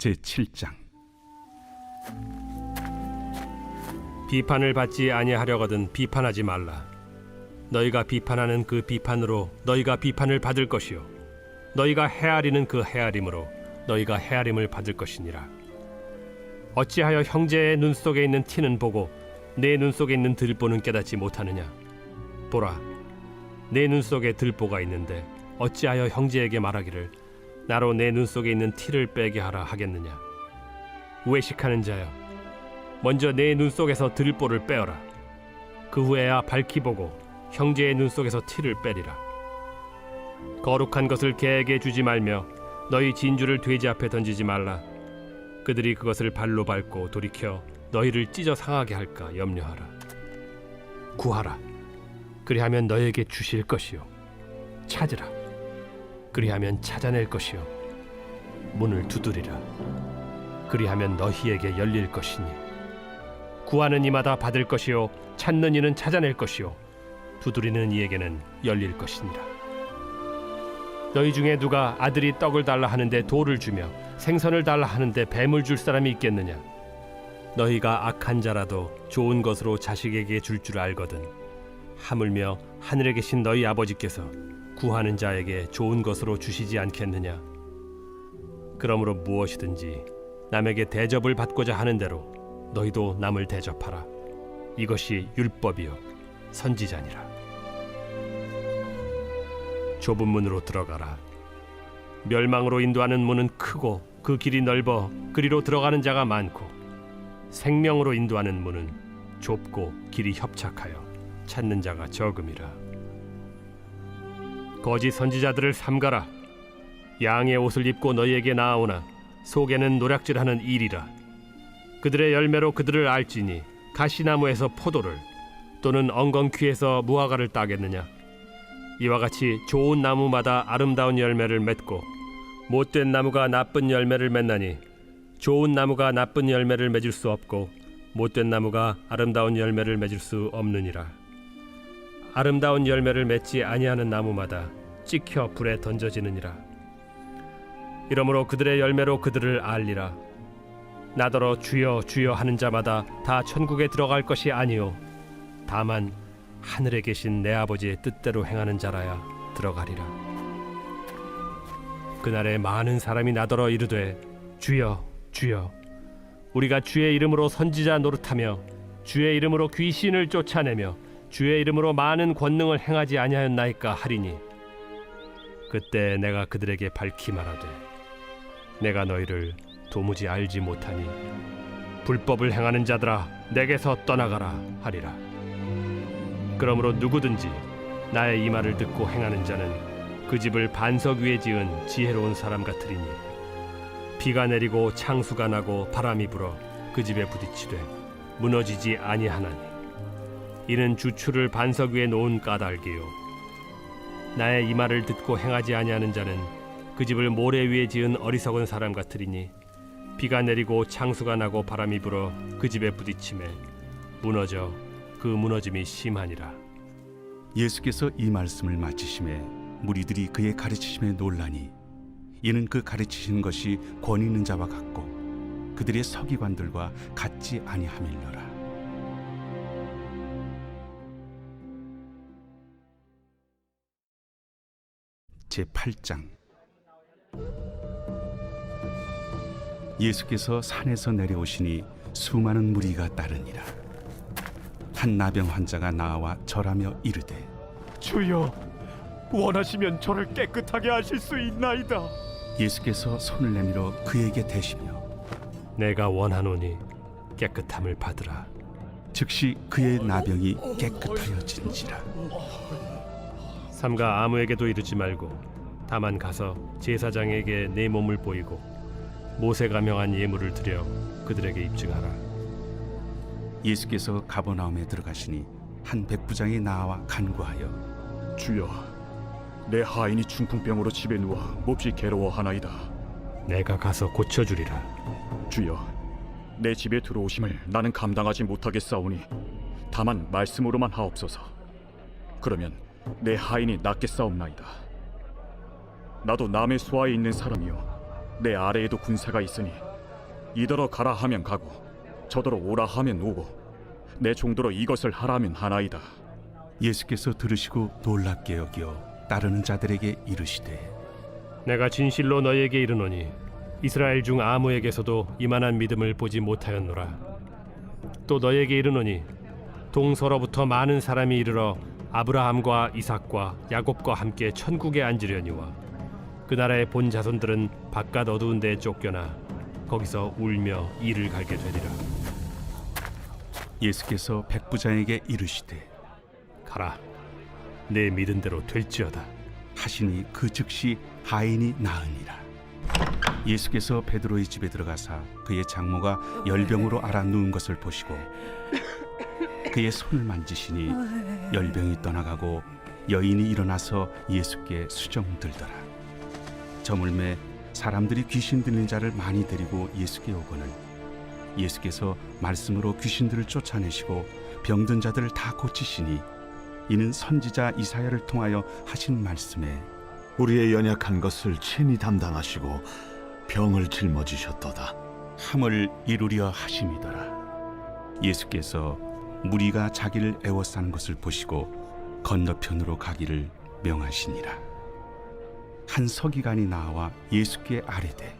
제7장. 비판을 받지 아니하려거든 비판하지 말라. 너희가 비판하는 그 비판으로 너희가 비판을 받을 것이요 너희가 헤아리는 그 헤아림으로 너희가 헤아림을 받을 것이니라. 어찌하여 형제의 눈 속에 있는 티는 보고 내 눈 속에 있는 들보는 깨닫지 못하느냐? 보라, 내 눈 속에 들보가 있는데 어찌하여 형제에게 말하기를 나로 내 눈 속에 있는 티를 빼게 하라 하겠느냐? 외식하는 자여, 먼저 내 눈 속에서 들보를 빼어라. 그 후에야 밝히 보고 형제의 눈 속에서 티를 빼리라. 거룩한 것을 개에게 주지 말며 너희 진주를 돼지 앞에 던지지 말라. 그들이 그것을 발로 밟고 돌이켜 너희를 찢어 상하게 할까 염려하라. 구하라, 그리하면 너희에게 주실 것이요 찾으라, 그리하면 찾아낼 것이요 문을 두드리라, 그리하면 너희에게 열릴 것이니 구하는 이마다 받을 것이요 찾는 이는 찾아낼 것이요 두드리는 이에게는 열릴 것이니라. 너희 중에 누가 아들이 떡을 달라 하는데 돌을 주며 생선을 달라 하는데 뱀을 줄 사람이 있겠느냐? 너희가 악한 자라도 좋은 것으로 자식에게 줄 줄 알거든 하물며 하늘에 계신 너희 아버지께서 구하는 자에게 좋은 것으로 주시지 않겠느냐? 그러므로 무엇이든지 남에게 대접을 받고자 하는 대로 너희도 남을 대접하라. 이것이 율법이요 선지자니라. 좁은 문으로 들어가라. 멸망으로 인도하는 문은 크고 그 길이 넓어 그리로 들어가는 자가 많고 생명으로 인도하는 문은 좁고 길이 협착하여 찾는 자가 적음이라. 거짓 선지자들을 삼가라. 양의 옷을 입고 너희에게 나아오나 속에는 노략질하는 일이라. 그들의 열매로 그들을 알지니 가시나무에서 포도를 또는 엉겅퀴에서 무화과를 따겠느냐? 이와 같이 좋은 나무마다 아름다운 열매를 맺고 못된 나무가 나쁜 열매를 맺나니 좋은 나무가 나쁜 열매를 맺을 수 없고 못된 나무가 아름다운 열매를 맺을 수 없느니라. 아름다운 열매를 맺지 아니하는 나무마다 찍혀 불에 던져지느니라. 이러므로 그들의 열매로 그들을 알리라. 나더러 주여 주여 하는 자마다 다 천국에 들어갈 것이 아니요 다만 하늘에 계신 내 아버지의 뜻대로 행하는 자라야 들어가리라. 그날에 많은 사람이 나더러 이르되 주여 주여 우리가 주의 이름으로 선지자 노릇하며 주의 이름으로 귀신을 쫓아내며 주의 이름으로 많은 권능을 행하지 아니하였나이까 하리니 그때 내가 그들에게 밝히 말하되 내가 너희를 도무지 알지 못하니 불법을 행하는 자들아 내게서 떠나가라 하리라. 그러므로 누구든지 나의 이 말을 듣고 행하는 자는 그 집을 반석 위에 지은 지혜로운 사람 같으리니 비가 내리고 창수가 나고 바람이 불어 그 집에 부딪히되 무너지지 아니하나니 이는 주추를 반석 위에 놓은 까닭이요 나의 이 말을 듣고 행하지 아니하는 자는 그 집을 모래 위에 지은 어리석은 사람 같으리니 비가 내리고 창수가 나고 바람이 불어 그 집에 부딪히매 무너져 그 무너짐이 심하니라. 예수께서 이 말씀을 마치심에 무리들이 그의 가르치심에 놀라니 이는 그 가르치시는 것이 권위 있는 자와 같고 그들의 서기관들과 같지 아니함일러라. 제8장. 예수께서 산에서 내려오시니 수많은 무리가 따르니라. 한 나병 환자가 나와 절하며 이르되 주여 원하시면 저를 깨끗하게 하실 수 있나이다. 예수께서 손을 내밀어 그에게 대시며 내가 원하노니 깨끗함을 받으라. 즉시 그의 나병이 깨끗하여진지라. 삼가 아무에게도 이르지 말고 다만 가서 제사장에게 내 몸을 보이고 모세가 명한 예물을 드려 그들에게 입증하라. 예수께서 가버나움에 들어가시니 한 백부장이 나와 간구하여 주여 내 하인이 중풍병으로 집에 누워 몹시 괴로워하나이다. 내가 가서 고쳐주리라. 주여 내 집에 들어오심을 나는 감당하지 못하겠사오니 다만 말씀으로만 하옵소서. 그러면 내 하인이 낫겠사옵나이다. 나도 남의 수하에 있는 사람이요 내 아래에도 군사가 있으니 이더러 가라 하면 가고 저더러 오라 하면 오고 내 종도로 이것을 하라면 하나이다. 예수께서 들으시고 놀랍게 여겨 따르는 자들에게 이르시되 내가 진실로 너희에게 이르노니 이스라엘 중 아무에게서도 이만한 믿음을 보지 못하였노라. 또 너희에게 이르노니 동서로부터 많은 사람이 이르러 아브라함과 이삭과 야곱과 함께 천국에 앉으려니와 그 나라의 본 자손들은 바깥 어두운 데에 쫓겨나 거기서 울며 이를 갈게 되리라. 예수께서 백부장에게 이르시되 가라, 내 믿은 대로 될지어다 하시니 그 즉시 하인이 나으니라. 예수께서 베드로의 집에 들어가사 그의 장모가 열병으로 앓아 누운 것을 보시고 그의 손을 만지시니 열병이 떠나가고 여인이 일어나서 예수께 수정들더라. 저물매 사람들이 귀신 들린 자를 많이 데리고 예수께 오거늘 예수께서 말씀으로 귀신들을 쫓아내시고 병든 자들을 다 고치시니 이는 선지자 이사야를 통하여 하신 말씀에 우리의 연약한 것을 친히 담당하시고 병을 짊어지셨도다. 함을 이루려 하심이더라. 예수께서 무리가 자기를 애워싸는 것을 보시고 건너편으로 가기를 명하시니라. 한 서기관이 나와 예수께 아뢰되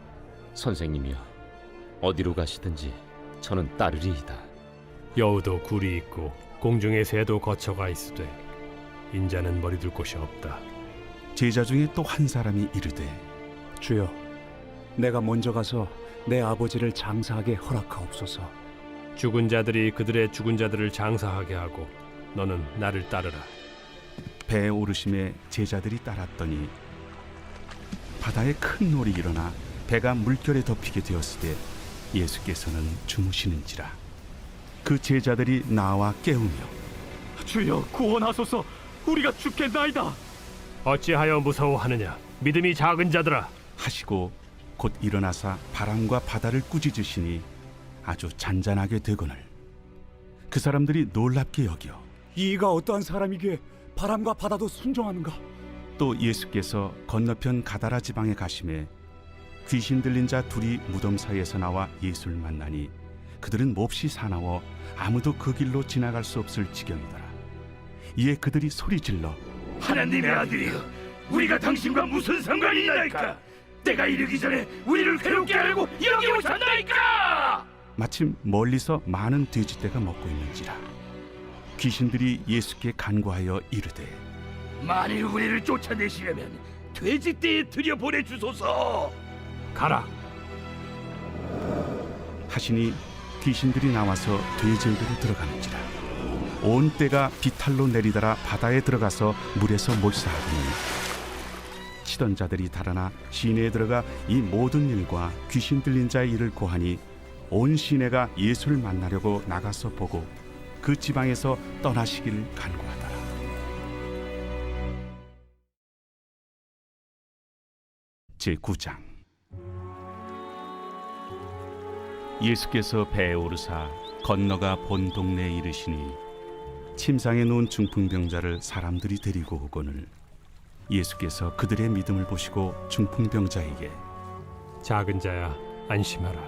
선생님이여, 어디로 가시든지 저는 따르리이다. 여우도 굴이 있고 공중의 새도 거처가 있으되 인자는 머리둘 곳이 없다. 제자 중에 또 한 사람이 이르되 주여, 내가 먼저 가서 내 아버지를 장사하게 허락하옵소서. 죽은 자들이 그들의 죽은 자들을 장사하게 하고 너는 나를 따르라. 배에 오르심에 제자들이 따랐더니 바다에 큰 놀이 일어나 배가 물결에 덮이게 되었으되 예수께서는 주무시는지라. 그 제자들이 나와 깨우며 주여, 구원하소서. 우리가 죽겠나이다. 어찌하여 무서워하느냐? 믿음이 작은 자들아. 하시고 곧 일어나사 바람과 바다를 꾸짖으시니 아주 잔잔하게 되거늘 그 사람들이 놀랍게 여겨 이가 어떠한 사람이기에 바람과 바다도 순종하는가? 또 예수께서 건너편 가다라 지방에 가심에 귀신 들린 자 둘이 무덤 사이에서 나와 예수를 만나니 그들은 몹시 사나워 아무도 그 길로 지나갈 수 없을 지경이더라. 이에 그들이 소리질러 하나님의 아들이여, 우리가 당신과 무슨 상관이 있나이까? 때가 이르기 전에 우리를 괴롭게 하려고 여기 오셨나이까? 마침 멀리서 많은 돼지떼가 먹고 있는지라. 귀신들이 예수께 간구하여 이르되 만일 우리를 쫓아내시려면 돼지떼에 들여보내 주소서. 가라. 하시니 귀신들이 나와서 돼지에게로 들어가는지라. 온 떼가 비탈로 내리더라 바다에 들어가서 물에서 몰사하더니 치던 자들이 달아나 시내에 들어가 이 모든 일과 귀신 들린 자의 일을 고하니 온 시내가 예수를 만나려고 나가서 보고 그 지방에서 떠나시기를 간구하더라. 제9장. 예수께서 배에 오르사 건너가 본 동네에 이르시니 침상에 누운 중풍병자를 사람들이 데리고 오거늘 예수께서 그들의 믿음을 보시고 중풍병자에게 작은 자야, 안심하라.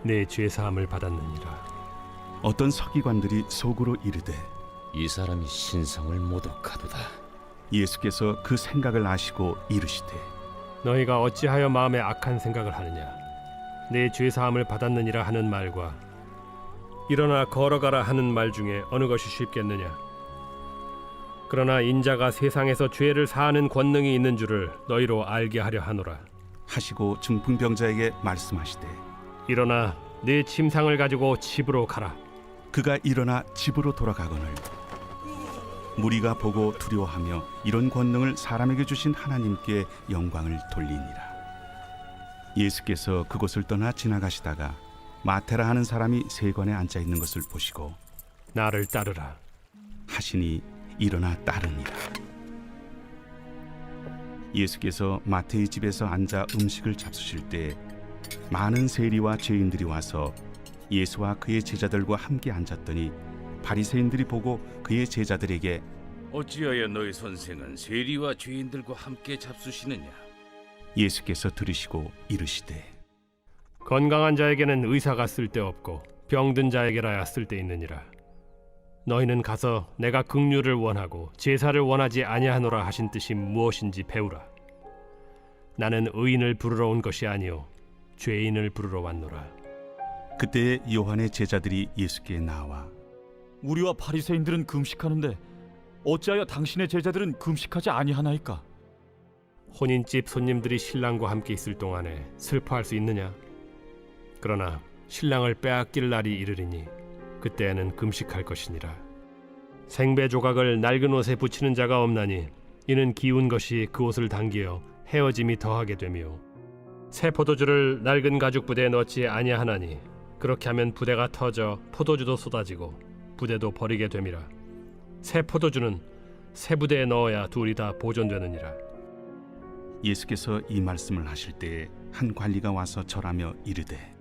내 죄 사함을 받았느니라. 어떤 서기관들이 속으로 이르되 이 사람이 신성을 모독하도다. 예수께서 그 생각을 아시고 이르시되 너희가 어찌하여 마음에 악한 생각을 하느냐? 내 죄 사함을 받았느니라 하는 말과 일어나 걸어가라 하는 말 중에 어느 것이 쉽겠느냐? 그러나 인자가 세상에서 죄를 사하는 권능이 있는 줄을 너희로 알게 하려 하노라. 하시고 중풍병자에게 말씀하시되 일어나 네 침상을 가지고 집으로 가라. 그가 일어나 집으로 돌아가거늘 무리가 보고 두려워하며 이런 권능을 사람에게 주신 하나님께 영광을 돌리니라. 예수께서 그곳을 떠나 지나가시다가 마테라 하는 사람이 세관에 앉아 있는 것을 보시고 나를 따르라. 하시니 일어나 따르니라. 예수께서 마태의 집에서 앉아 음식을 잡수실 때 많은 세리와 죄인들이 와서 예수와 그의 제자들과 함께 앉았더니 바리새인들이 보고 그의 제자들에게 어찌하여 너희 선생은 세리와 죄인들과 함께 잡수시느냐? 예수께서 들으시고 이르시되 건강한 자에게는 의사가 쓸데없고 병든 자에게라야 쓸데있느니라. 너희는 가서 내가 긍휼을 원하고 제사를 원하지 아니하노라 하신 뜻이 무엇인지 배우라. 나는 의인을 부르러 온 것이 아니요 죄인을 부르러 왔노라. 그때 요한의 제자들이 예수께 나와 우리와 바리새인들은 금식하는데 어찌하여 당신의 제자들은 금식하지 아니하나이까? 혼인집 손님들이 신랑과 함께 있을 동안에 슬퍼할 수 있느냐? 그러나 신랑을 빼앗길 날이 이르리니 그때에는 금식할 것이니라. 생배 조각을 낡은 옷에 붙이는 자가 없나니 이는 기운 것이 그 옷을 당기어 헤어짐이 더하게 되며 새 포도주를 낡은 가죽 부대에 넣지 아니하나니 그렇게 하면 부대가 터져 포도주도 쏟아지고 부대도 버리게 됨이라. 새 포도주는 새 부대에 넣어야 둘이 다 보존되느니라. 예수께서 이 말씀을 하실 때에 한 관리가 와서 절하며 이르되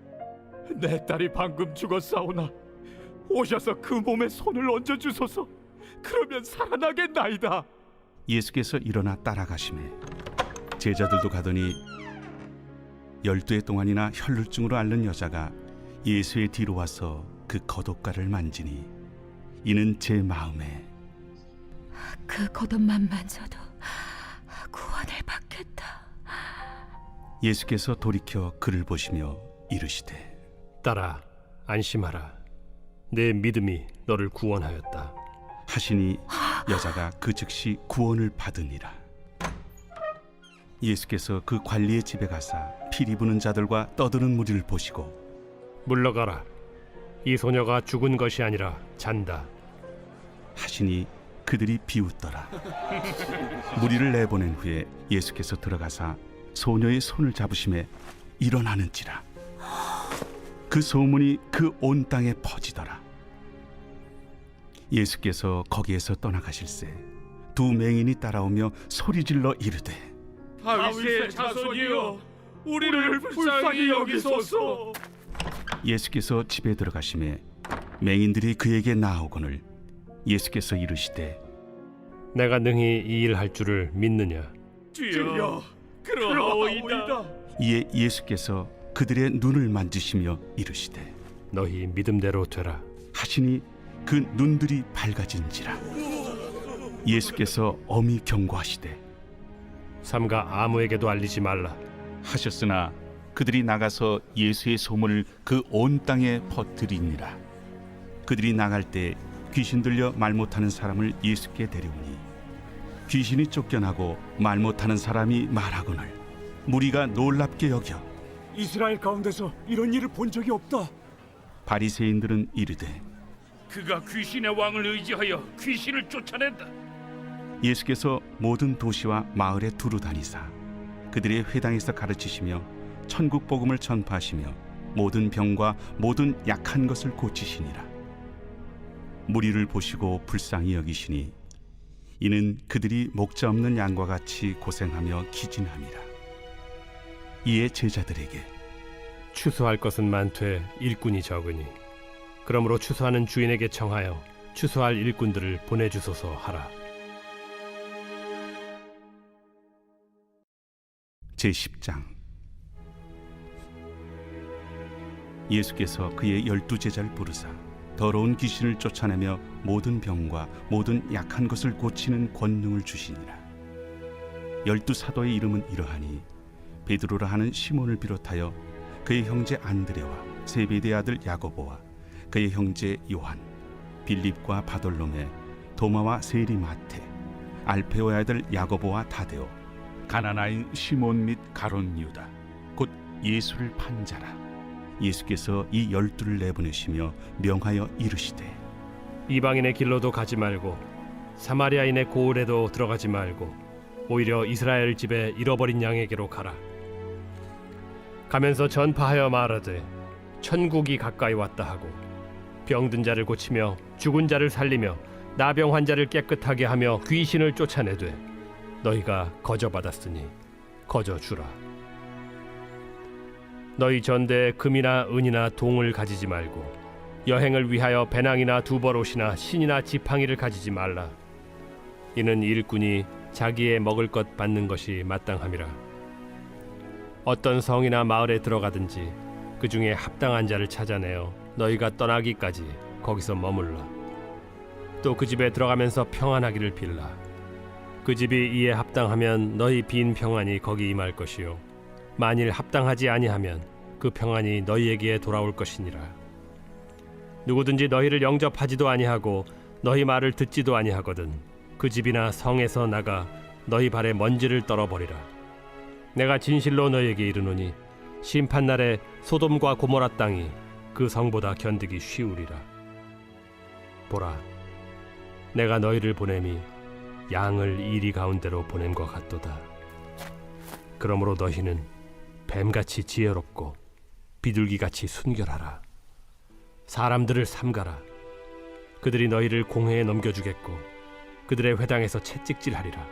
내 딸이 방금 죽었사오나 오셔서 그 몸에 손을 얹어 주소서. 그러면 살아나겠나이다. 예수께서 일어나 따라가시매 제자들도 가더니 12해 동안이나 혈루증으로 앓는 여자가 예수의 뒤로 와서 그 겉옷가를 만지니 이는 제 마음에 그 겉옷만 만져도 구원을 받겠다. 예수께서 돌이켜 그를 보시며 이르시되 딸아 안심하라. 내 믿음이 너를 구원하였다. 하시니 여자가 그 즉시 구원을 받으니라. 예수께서 그 관리의 집에 가사 피리 부는 자들과 떠드는 무리를 보시고 물러가라. 이 소녀가 죽은 것이 아니라 잔다. 하시니 그들이 비웃더라. 무리를 내보낸 후에 예수께서 들어가사 소녀의 손을 잡으심에 일어나는지라. 그 소문이 그 온 땅에 퍼지더라. 예수께서 거기에서 떠나가실새 두 맹인이 따라오며 소리질러 이르되 다윗의 자손이여 우리를 불쌍히 여기소서. 예수께서 집에 들어가심에 맹인들이 그에게 나아오거늘 예수께서 이르시되 내가 능히 이 일 할 줄을 믿느냐? 주여 그러하오이다. 이에 예수께서 그들의 눈을 만지시며 이르시되 너희 믿음대로 되라. 하시니 그 눈들이 밝아진지라. 예수께서 엄히 경고하시되 삼가 아무에게도 알리지 말라. 하셨으나 그들이 나가서 예수의 소문을 그 온 땅에 퍼뜨리니라. 그들이 나갈 때 귀신 들려 말 못하는 사람을 예수께 데려오니 귀신이 쫓겨나고 말 못하는 사람이 말하거늘 무리가 놀랍게 여겨 이스라엘 가운데서 이런 일을 본 적이 없다. 바리새인들은 이르되 그가 귀신의 왕을 의지하여 귀신을 쫓아낸다. 예수께서 모든 도시와 마을에 두루 다니사 그들의 회당에서 가르치시며 천국 복음을 전파하시며 모든 병과 모든 약한 것을 고치시니라. 무리를 보시고 불쌍히 여기시니 이는 그들이 목자 없는 양과 같이 고생하며 기진함이라. 이에 제자들에게 추수할 것은 많되 일꾼이 적으니 그러므로 추수하는 주인에게 청하여 추수할 일꾼들을 보내주소서 하라. 제10장 예수께서 그의 12제자를 부르사 더러운 귀신을 쫓아내며 모든 병과 모든 약한 것을 고치는 권능을 주시니라. 12사도의 이름은 이러하니 베드로라 하는 시몬을 비롯하여 그의 형제 안드레와 세베대의 아들 야고보와 그의 형제 요한, 빌립과 바돌로메, 도마와 세리 마테, 알페오의 아들 야고보와 다데오, 가나나인 시몬 및 가론 유다, 곧 예수를 판 자라. 예수께서 이 12를 내보내시며 명하여 이르시되 이방인의 길로도 가지 말고 사마리아인의 고을에도 들어가지 말고 오히려 이스라엘 집에 잃어버린 양에게로 가라. 가면서 전파하여 말하되 천국이 가까이 왔다 하고 병든 자를 고치며 죽은 자를 살리며 나병 환자를 깨끗하게 하며 귀신을 쫓아내되 너희가 거저받았으니 거저주라. 너희 전대에 금이나 은이나 동을 가지지 말고 여행을 위하여 배낭이나 두벌옷이나 신이나 지팡이를 가지지 말라. 이는 일꾼이 자기의 먹을 것 받는 것이 마땅함이라. 어떤 성이나 마을에 들어가든지 그 중에 합당한 자를 찾아내어 너희가 떠나기까지 거기서 머물러 또 그 집에 들어가면서 평안하기를 빌라. 그 집이 이에 합당하면 너희 빈 평안이 거기 임할 것이요 만일 합당하지 아니하면 그 평안이 너희에게 돌아올 것이니라. 누구든지 너희를 영접하지도 아니하고 너희 말을 듣지도 아니하거든 그 집이나 성에서 나가 너희 발에 먼지를 떨어버리라. 내가 진실로 너희에게 이르노니 심판날에 소돔과 고모라 땅이 그 성보다 견디기 쉬우리라. 보라, 내가 너희를 보냄이 양을 이리 가운데로 보냄과 같도다. 그러므로 너희는 뱀같이 지혜롭고 비둘기같이 순결하라. 사람들을 삼가라. 그들이 너희를 공회에 넘겨주겠고 그들의 회당에서 채찍질하리라.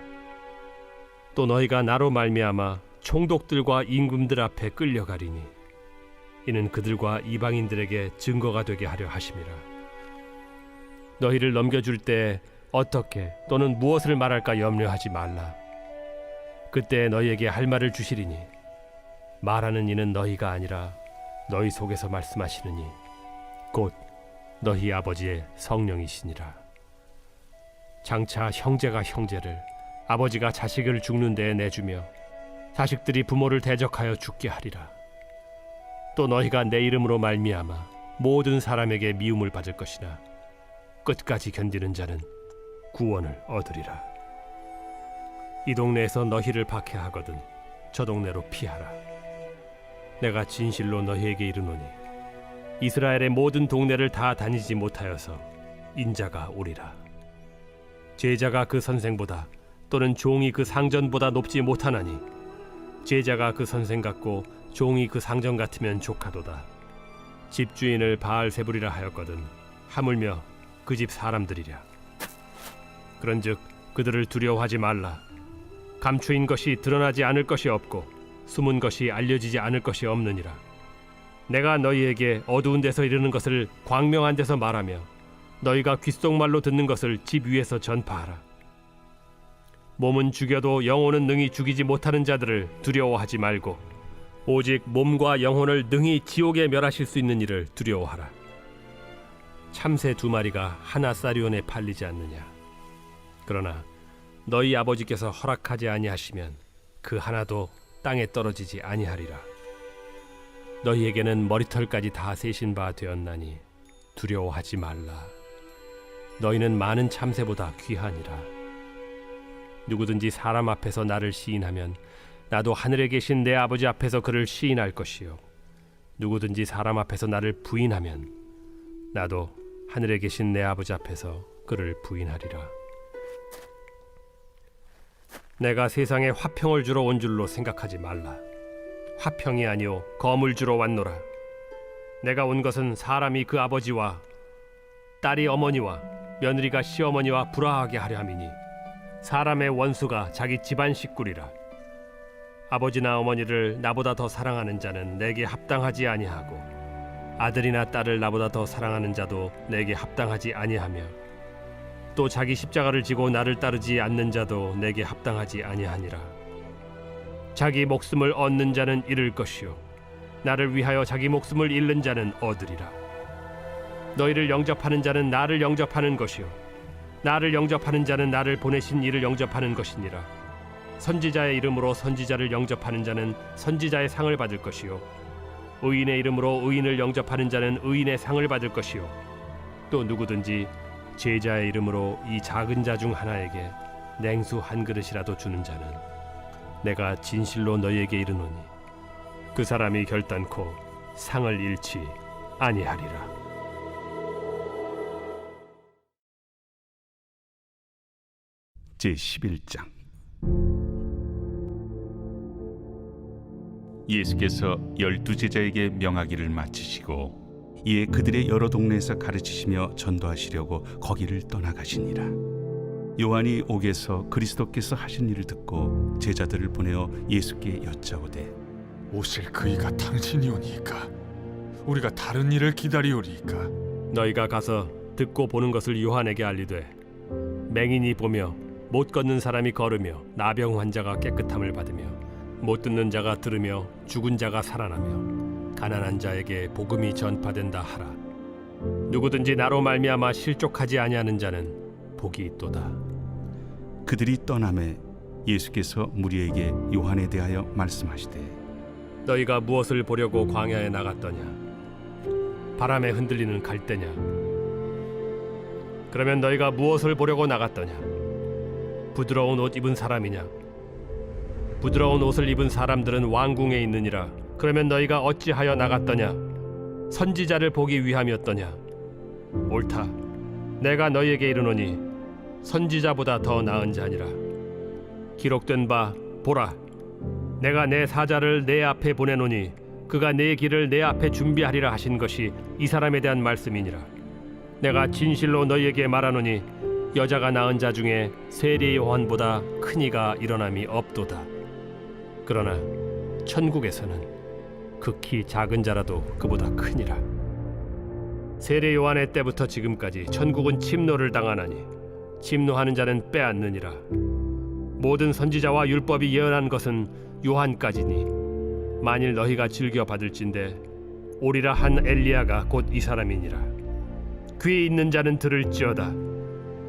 또 너희가 나로 말미암아 총독들과 임금들 앞에 끌려가리니 이는 그들과 이방인들에게 증거가 되게 하려 하심이라. 너희를 넘겨줄 때 어떻게 또는 무엇을 말할까 염려하지 말라. 그때 너희에게 할 말을 주시리니 말하는 이는 너희가 아니라 너희 속에서 말씀하시느니 곧 너희 아버지의 성령이시니라. 장차 형제가 형제를 아버지가 자식을 죽는 데에 내주며 자식들이 부모를 대적하여 죽게 하리라. 또 너희가 내 이름으로 말미암아 모든 사람에게 미움을 받을 것이나 끝까지 견디는 자는 구원을 얻으리라. 이 동네에서 너희를 박해하거든 저 동네로 피하라. 내가 진실로 너희에게 이르노니 이스라엘의 모든 동네를 다 다니지 못하여서 인자가 오리라. 제자가 그 선생보다 또는 종이 그 상전보다 높지 못하나니 제자가 그 선생 같고 종이 그 상전 같으면 족하도다. 집주인을 바알세불이라 하였거든 하물며 그 집 사람들이랴. 그런즉 그들을 두려워하지 말라. 감추인 것이 드러나지 않을 것이 없고 숨은 것이 알려지지 않을 것이 없느니라. 내가 너희에게 어두운 데서 이르는 것을 광명한 데서 말하며 너희가 귓속말로 듣는 것을 집 위에서 전파하라. 몸은 죽여도 영혼은 능히 죽이지 못하는 자들을 두려워하지 말고 오직 몸과 영혼을 능히 지옥에 멸하실 수 있는 이를 두려워하라. 참새 2마리가 하나 사리온에 팔리지 않느냐. 그러나 너희 아버지께서 허락하지 아니하시면 그 하나도 땅에 떨어지지 아니하리라. 너희에게는 머리털까지 다 세신 바 되었나니 두려워하지 말라. 너희는 많은 참새보다 귀하니라. 누구든지 사람 앞에서 나를 시인하면 나도 하늘에 계신 내 아버지 앞에서 그를 시인할 것이요 누구든지 사람 앞에서 나를 부인하면 나도 하늘에 계신 내 아버지 앞에서 그를 부인하리라. 내가 세상에 화평을 주러 온 줄로 생각하지 말라. 화평이 아니오 검을 주러 왔노라. 내가 온 것은 사람이 그 아버지와 딸이 어머니와 며느리가 시어머니와 불화하게 하려 함이니 사람의 원수가 자기 집안 식구리라. 아버지나 어머니를 나보다 더 사랑하는 자는 내게 합당하지 아니하고 아들이나 딸을 나보다 더 사랑하는 자도 내게 합당하지 아니하며 또 자기 십자가를 지고 나를 따르지 않는 자도 내게 합당하지 아니하니라. 자기 목숨을 얻는 자는 잃을 것이요 나를 위하여 자기 목숨을 잃는 자는 얻으리라. 너희를 영접하는 자는 나를 영접하는 것이요 나를 영접하는 자는 나를 보내신 이를 영접하는 것이니라. 선지자의 이름으로 선지자를 영접하는 자는 선지자의 상을 받을 것이요 의인의 이름으로 의인을 영접하는 자는 의인의 상을 받을 것이요 또 누구든지 제자의 이름으로 이 작은 자 중 하나에게 냉수 한 그릇이라도 주는 자는 내가 진실로 너희에게 이르노니 그 사람이 결단코 상을 잃지 아니하리라. 제11장. 예수께서 12제자에게 명하기를 마치시고 이에 그들의 여러 동네에서 가르치시며 전도하시려고 거기를 떠나가시니라. 요한이 옥에서 그리스도께서 하신 일을 듣고 제자들을 보내어 예수께 여짜오되 오실 그이가 당신이오니이까 우리가 다른 일을 기다리오리이까. 너희가 가서 듣고 보는 것을 요한에게 알리되 맹인이 보며 못 걷는 사람이 걸으며 나병 환자가 깨끗함을 받으며 못 듣는 자가 들으며 죽은 자가 살아나며 가난한 자에게 복음이 전파된다 하라. 누구든지 나로 말미암아 실족하지 아니하는 자는 복이 있도다. 그들이 떠나매 예수께서 무리에게 요한에 대하여 말씀하시되 너희가 무엇을 보려고 광야에 나갔더냐? 바람에 흔들리는 갈대냐? 그러면 너희가 무엇을 보려고 나갔더냐? 부드러운 옷 입은 사람이냐? 부드러운 옷을 입은 사람들은 왕궁에 있느니라. 그러면 너희가 어찌하여 나갔더냐? 선지자를 보기 위함이었더냐? 옳다. 내가 너희에게 이르노니 선지자보다 더 나은 자니라. 기록된 바 보라, 내가 내 사자를 내 앞에 보내노니 그가 내 길을 내 앞에 준비하리라 하신 것이 이 사람에 대한 말씀이니라. 내가 진실로 너희에게 말하노니 여자가 낳은 자 중에 세례 요한보다 큰 이가 일어남이 없도다. 그러나 천국에서는 극히 작은 자라도 그보다 크니라. 세례 요한의 때부터 지금까지 천국은 침노를 당하나니 침노하는 자는 빼앗느니라. 모든 선지자와 율법이 예언한 것은 요한까지니 만일 너희가 즐겨 받을진대 오리라 한 엘리야가 곧 이 사람이니라. 귀 있는 자는 들을지어다.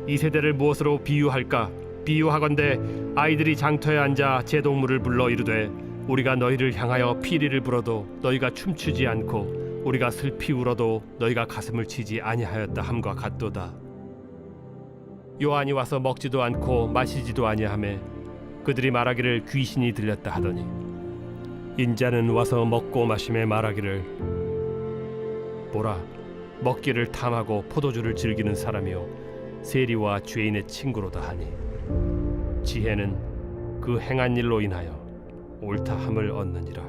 이 세대를 무엇으로 비유할까? 비유하건대 아이들이 장터에 앉아 제동물을 불러 이르되 우리가 너희를 향하여 피리를 불어도 너희가 춤추지 않고 우리가 슬피 울어도 너희가 가슴을 치지 아니하였다 함과 같도다. 요한이 와서 먹지도 않고 마시지도 아니하매 그들이 말하기를 귀신이 들렸다 하더니 인자는 와서 먹고 마심에 말하기를 보라, 먹기를 탐하고 포도주를 즐기는 사람이요 세리와 죄인의 친구로다 하니 지혜는 그 행한 일로 인하여 옳다함을 얻느니라.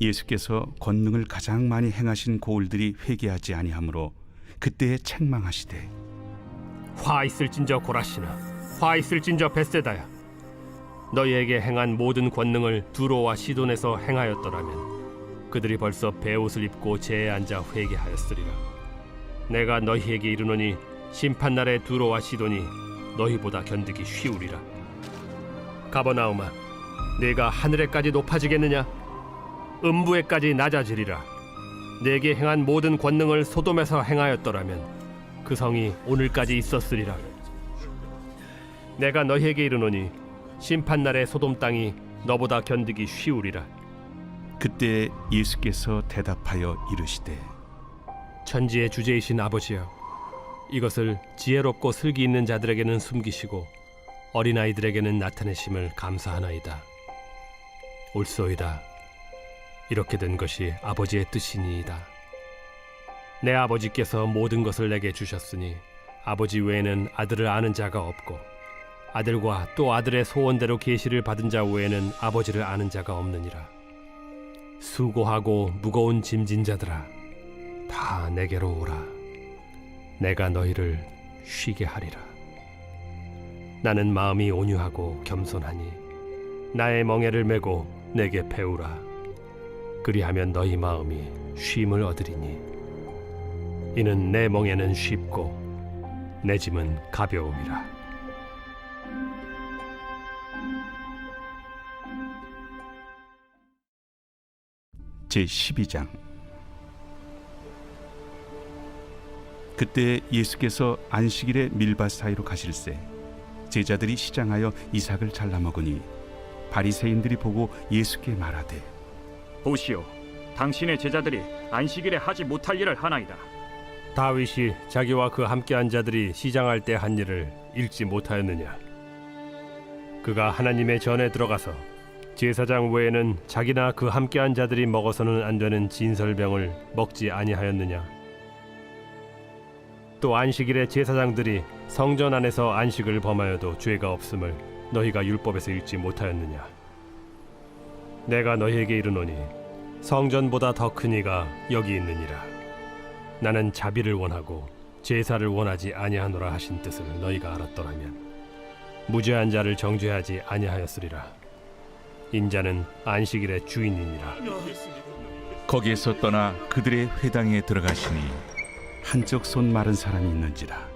예수께서 권능을 가장 많이 행하신 고을들이 회개하지 아니하므로 그때에 책망하시되 화 있을진저 고라시나, 화 있을진저 벳세다야. 너희에게 행한 모든 권능을 두로와 시돈에서 행하였더라면 그들이 벌써 베옷을 입고 제에 앉아 회개하였으리라. 내가 너희에게 이르노니 심판날에 두로와 시돈이 너희보다 견디기 쉬우리라. 가버나움아, 네가 하늘에까지 높아지겠느냐? 음부에까지 낮아지리라. 내게 행한 모든 권능을 소돔에서 행하였더라면 그 성이 오늘까지 있었으리라. 내가 너희에게 이르노니 심판날에 소돔 땅이 너보다 견디기 쉬우리라. 그때 예수께서 대답하여 이르시되 천지의 주제이신 아버지여, 이것을 지혜롭고 슬기 있는 자들에게는 숨기시고 어린아이들에게는 나타내심을 감사하나이다. 옳소이다. 이렇게 된 것이 아버지의 뜻이니이다. 내 아버지께서 모든 것을 내게 주셨으니 아버지 외에는 아들을 아는 자가 없고 아들과 또 아들의 소원대로 계시를 받은 자 외에는 아버지를 아는 자가 없느니라. 수고하고 무거운 짐진 자들아, 다 내게로 오라. 내가 너희를 쉬게 하리라. 나는 마음이 온유하고 겸손하니 나의 멍에를 메고 내게 배우라. 그리하면 너희 마음이 쉼을 얻으리니 이는 내 멍에는 쉽고 내 짐은 가벼움이라. 제12장. 그때 예수께서 안식일에 밀밭 사이로 가실새 제자들이 시장하여 이삭을 잘라 먹으니 바리새인들이 보고 예수께 말하되 보시오, 당신의 제자들이 안식일에 하지 못할 일을 하나이다. 다윗이 자기와 그 함께한 자들이 시장할 때 한 일을 읽지 못하였느냐? 그가 하나님의 전에 들어가서 제사장 외에는 자기나 그 함께한 자들이 먹어서는 안 되는 진설병을 먹지 아니하였느냐? 또 안식일에 제사장들이 성전 안에서 안식을 범하여도 죄가 없음을 너희가 율법에서 읽지 못하였느냐? 내가 너희에게 이르노니 성전보다 더 큰 이가 여기 있느니라. 나는 자비를 원하고 제사를 원하지 아니하노라 하신 뜻을 너희가 알았더라면 무죄한 자를 정죄하지 아니하였으리라. 인자는 안식일의 주인이니라. 거기에서 떠나 그들의 회당에 들어가시니 한쪽 손 마른 사람이 있는지라.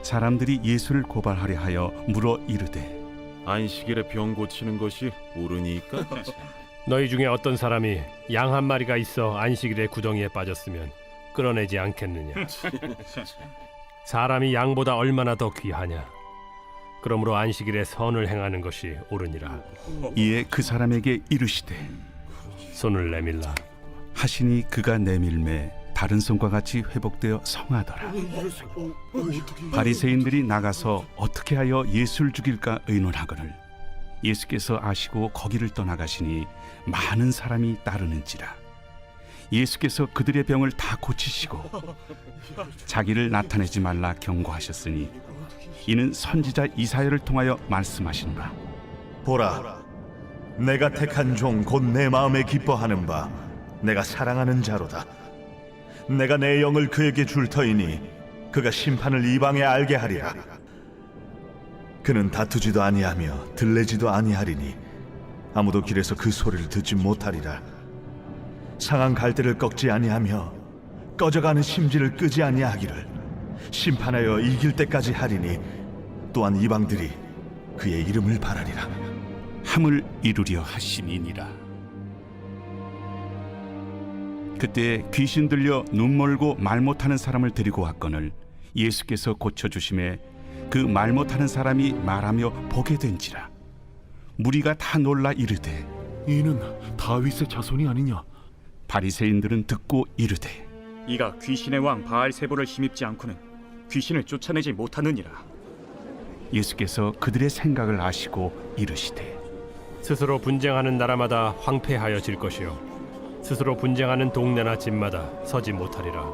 사람들이 예수를 고발하려 하여 물어 이르되 안식일에 병 고치는 것이 옳으니까? 너희 중에 어떤 사람이 양 한 마리가 있어 안식일에 구덩이에 빠졌으면 끌어내지 않겠느냐? 사람이 양보다 얼마나 더 귀하냐? 그러므로 안식일에 선을 행하는 것이 옳으니라. 이에 그 사람에게 이르시되 손을 내밀라. 하시니 그가 내밀매 다른 손과 같이 회복되어 성하더라. 바리새인들이 나가서 어떻게 하여 예수를 죽일까 의논하거늘 예수께서 아시고 거기를 떠나가시니 많은 사람이 따르는지라. 예수께서 그들의 병을 다 고치시고 자기를 나타내지 말라 경고하셨으니 이는 선지자 이사야를 통하여 말씀하시노라. 보라, 내가 택한 종 곧 내 마음에 기뻐하는 바 내가 사랑하는 자로다. 내가 내 영을 그에게 줄 터이니 그가 심판을 이방에 알게 하리라. 그는 다투지도 아니하며 들레지도 아니하리니 아무도 길에서 그 소리를 듣지 못하리라. 상한 갈대를 꺾지 아니하며 꺼져가는 심지를 끄지 아니하기를 심판하여 이길 때까지 하리니 또한 이방들이 그의 이름을 바라리라. 함을 이루려 하심이니라. 그때 귀신 들려 눈 멀고 말 못하는 사람을 데리고 왔거늘 예수께서 고쳐주심에 그 말 못하는 사람이 말하며 보게 된지라. 무리가 다 놀라 이르되 이는 다윗의 자손이 아니냐? 바리새인들은 듣고 이르되 이가 귀신의 왕 바알세불을 힘입지 않고는 귀신을 쫓아내지 못하느니라. 예수께서 그들의 생각을 아시고 이르시되 스스로 분쟁하는 나라마다 황폐하여질 것이요 스스로 분쟁하는 동네나 집마다 서지 못하리라.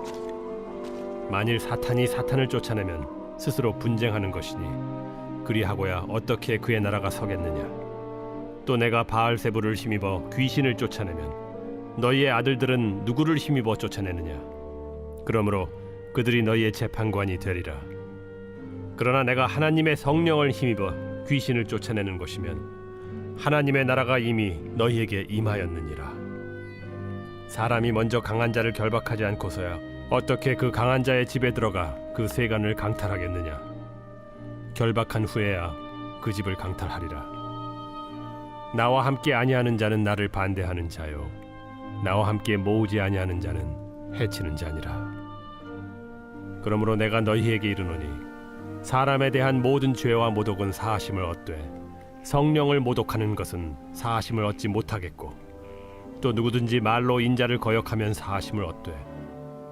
만일 사탄이 사탄을 쫓아내면 스스로 분쟁하는 것이니 그리하고야 어떻게 그의 나라가 서겠느냐? 또 내가 바알세불을 힘입어 귀신을 쫓아내면 너희의 아들들은 누구를 힘입어 쫓아내느냐? 그러므로 그들이 너희의 재판관이 되리라. 그러나 내가 하나님의 성령을 힘입어 귀신을 쫓아내는 것이면 하나님의 나라가 이미 너희에게 임하였느니라. 사람이 먼저 강한 자를 결박하지 않고서야 어떻게 그 강한 자의 집에 들어가 그 세간을 강탈하겠느냐? 결박한 후에야 그 집을 강탈하리라. 나와 함께 아니하는 자는 나를 반대하는 자요 나와 함께 모으지 아니하는 자는 해치는 자니라. 그러므로 내가 너희에게 이르노니 사람에 대한 모든 죄와 모독은 사하심을 얻되 성령을 모독하는 것은 사하심을 얻지 못하겠고 또 누구든지 말로 인자를 거역하면 사하심을 얻되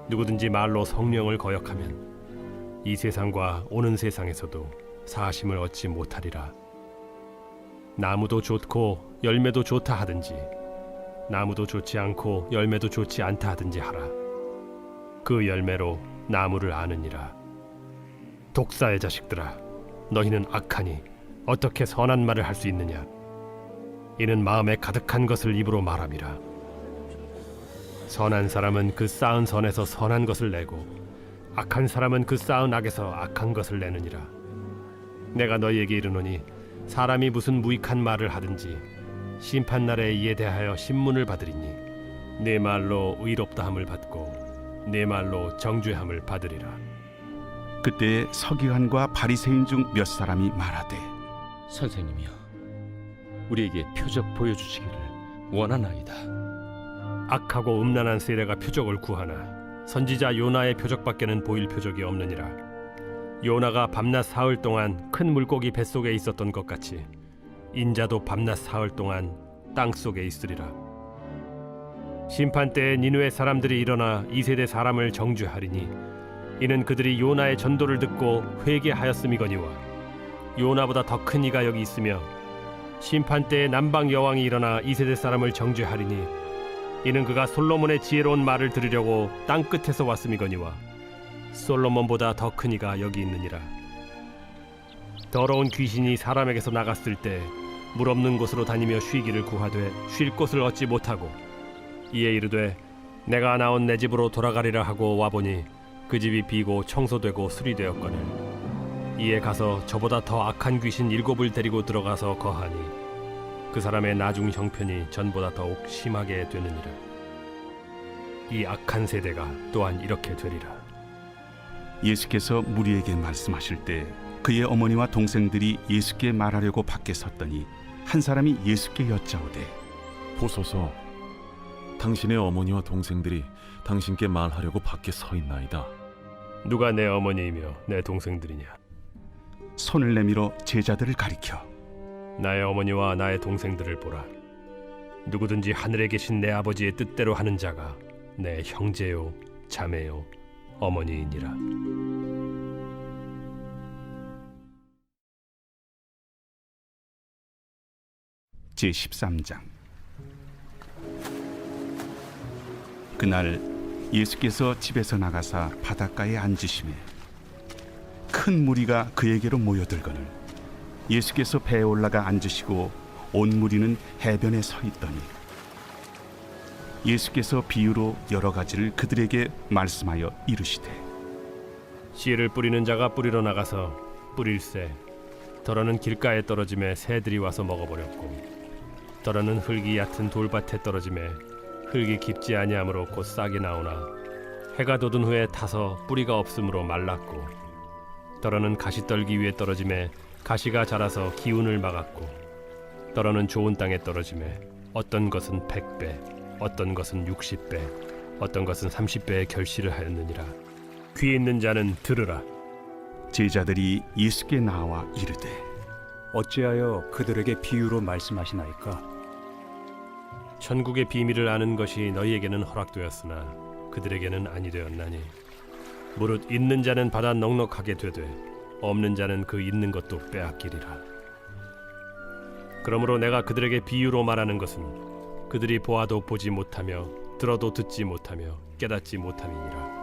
누구든지 말로 성령을 거역하면 이 세상과 오는 세상에서도 사하심을 얻지 못하리라. 나무도 좋고 열매도 좋다 하든지 나무도 좋지 않고 열매도 좋지 않다 하든지 하라. 그 열매로 나무를 아느니라. 독사의 자식들아, 너희는 악하니 어떻게 선한 말을 할 수 있느냐? 이는 마음에 가득한 것을 입으로 말함이라. 선한 사람은 그 쌓은 선에서 선한 것을 내고 악한 사람은 그 쌓은 악에서 악한 것을 내느니라. 내가 너희에게 이르노니 사람이 무슨 무익한 말을 하든지 심판날에 이에 대하여 신문을 받으리니 내 말로 의롭다함을 받고 내 말로 정죄함을 받으리라. 그때 서기관과 바리새인 중 몇 사람이 말하되 선생님이여, 우리에게 표적 보여주시기를 원하나이다. 악하고 음란한 세례가 표적을 구하나 선지자 요나의 표적밖에는 보일 표적이 없느니라. 요나가 밤낮 사흘 동안 큰 물고기 뱃속에 있었던 것 같이 인자도 밤낮 사흘 동안 땅 속에 있으리라. 심판 때에 니느웨 사람들이 일어나 이 세대 사람을 정죄하리니 이는 그들이 요나의 전도를 듣고 회개하였음이거니와 요나보다 더 큰 이가 여기 있으며 심판 때에 남방 여왕이 일어나 이 세대 사람을 정죄하리니 이는 그가 솔로몬의 지혜로운 말을 들으려고 땅 끝에서 왔음이거니와 솔로몬보다 더 큰 이가 여기 있느니라. 더러운 귀신이 사람에게서 나갔을 때 물 없는 곳으로 다니며 쉬기를 구하되 쉴 곳을 얻지 못하고 이에 이르되 내가 나온 내 집으로 돌아가리라 하고 와보니 그 집이 비고 청소되고 수리되었거늘 이에 가서 저보다 더 악한 귀신 7을 데리고 들어가서 거하니 그 사람의 나중 형편이 전보다 더욱 심하게 되느니라. 이 악한 세대가 또한 이렇게 되리라. 예수께서 무리에게 말씀하실 때 그의 어머니와 동생들이 예수께 말하려고 밖에 섰더니 한 사람이 예수께 여짜오되 보소서, 당신의 어머니와 동생들이 당신께 말하려고 밖에 서 있나이다. 누가 내 어머니이며 내 동생들이냐? 손을 내밀어 제자들을 가리켜 나의 어머니와 나의 동생들을 보라. 누구든지 하늘에 계신 내 아버지의 뜻대로 하는 자가 내 형제요 자매요 어머니이니라. 제13장. 그날 예수께서 집에서 나가사 바닷가에 앉으시매 큰 무리가 그에게로 모여들거늘 예수께서 배에 올라가 앉으시고 온 무리는 해변에 서 있더니 예수께서 비유로 여러 가지를 그들에게 말씀하여 이르시되 씨를 뿌리는 자가 뿌리러 나가서 뿌릴새 더러는 길가에 떨어짐에 새들이 와서 먹어버렸고 더러는 흙이 얕은 돌밭에 떨어짐에 흙이 깊지 아니하므로 곧 싹이 나오나 해가 돋은 후에 타서 뿌리가 없으므로 말랐고 더러는 가시떨기 위에 떨어짐에 가시가 자라서 기운을 막았고 더러는 좋은 땅에 떨어짐에 어떤 것은 100배 어떤 것은 60배 어떤 것은 30배의 결실을 하였느니라. 귀 있는 자는 들으라. 제자들이 예수께 나와 이르되 어찌하여 그들에게 비유로 말씀하시나이까? 천국의 비밀을 아는 것이 너희에게는 허락되었으나 그들에게는 아니 되었나니 무릇 있는 자는 받아 넉넉하게 되되 없는 자는 그 있는 것도 빼앗기리라. 그러므로 내가 그들에게 비유로 말하는 것은 그들이 보아도 보지 못하며 들어도 듣지 못하며 깨닫지 못함이니라.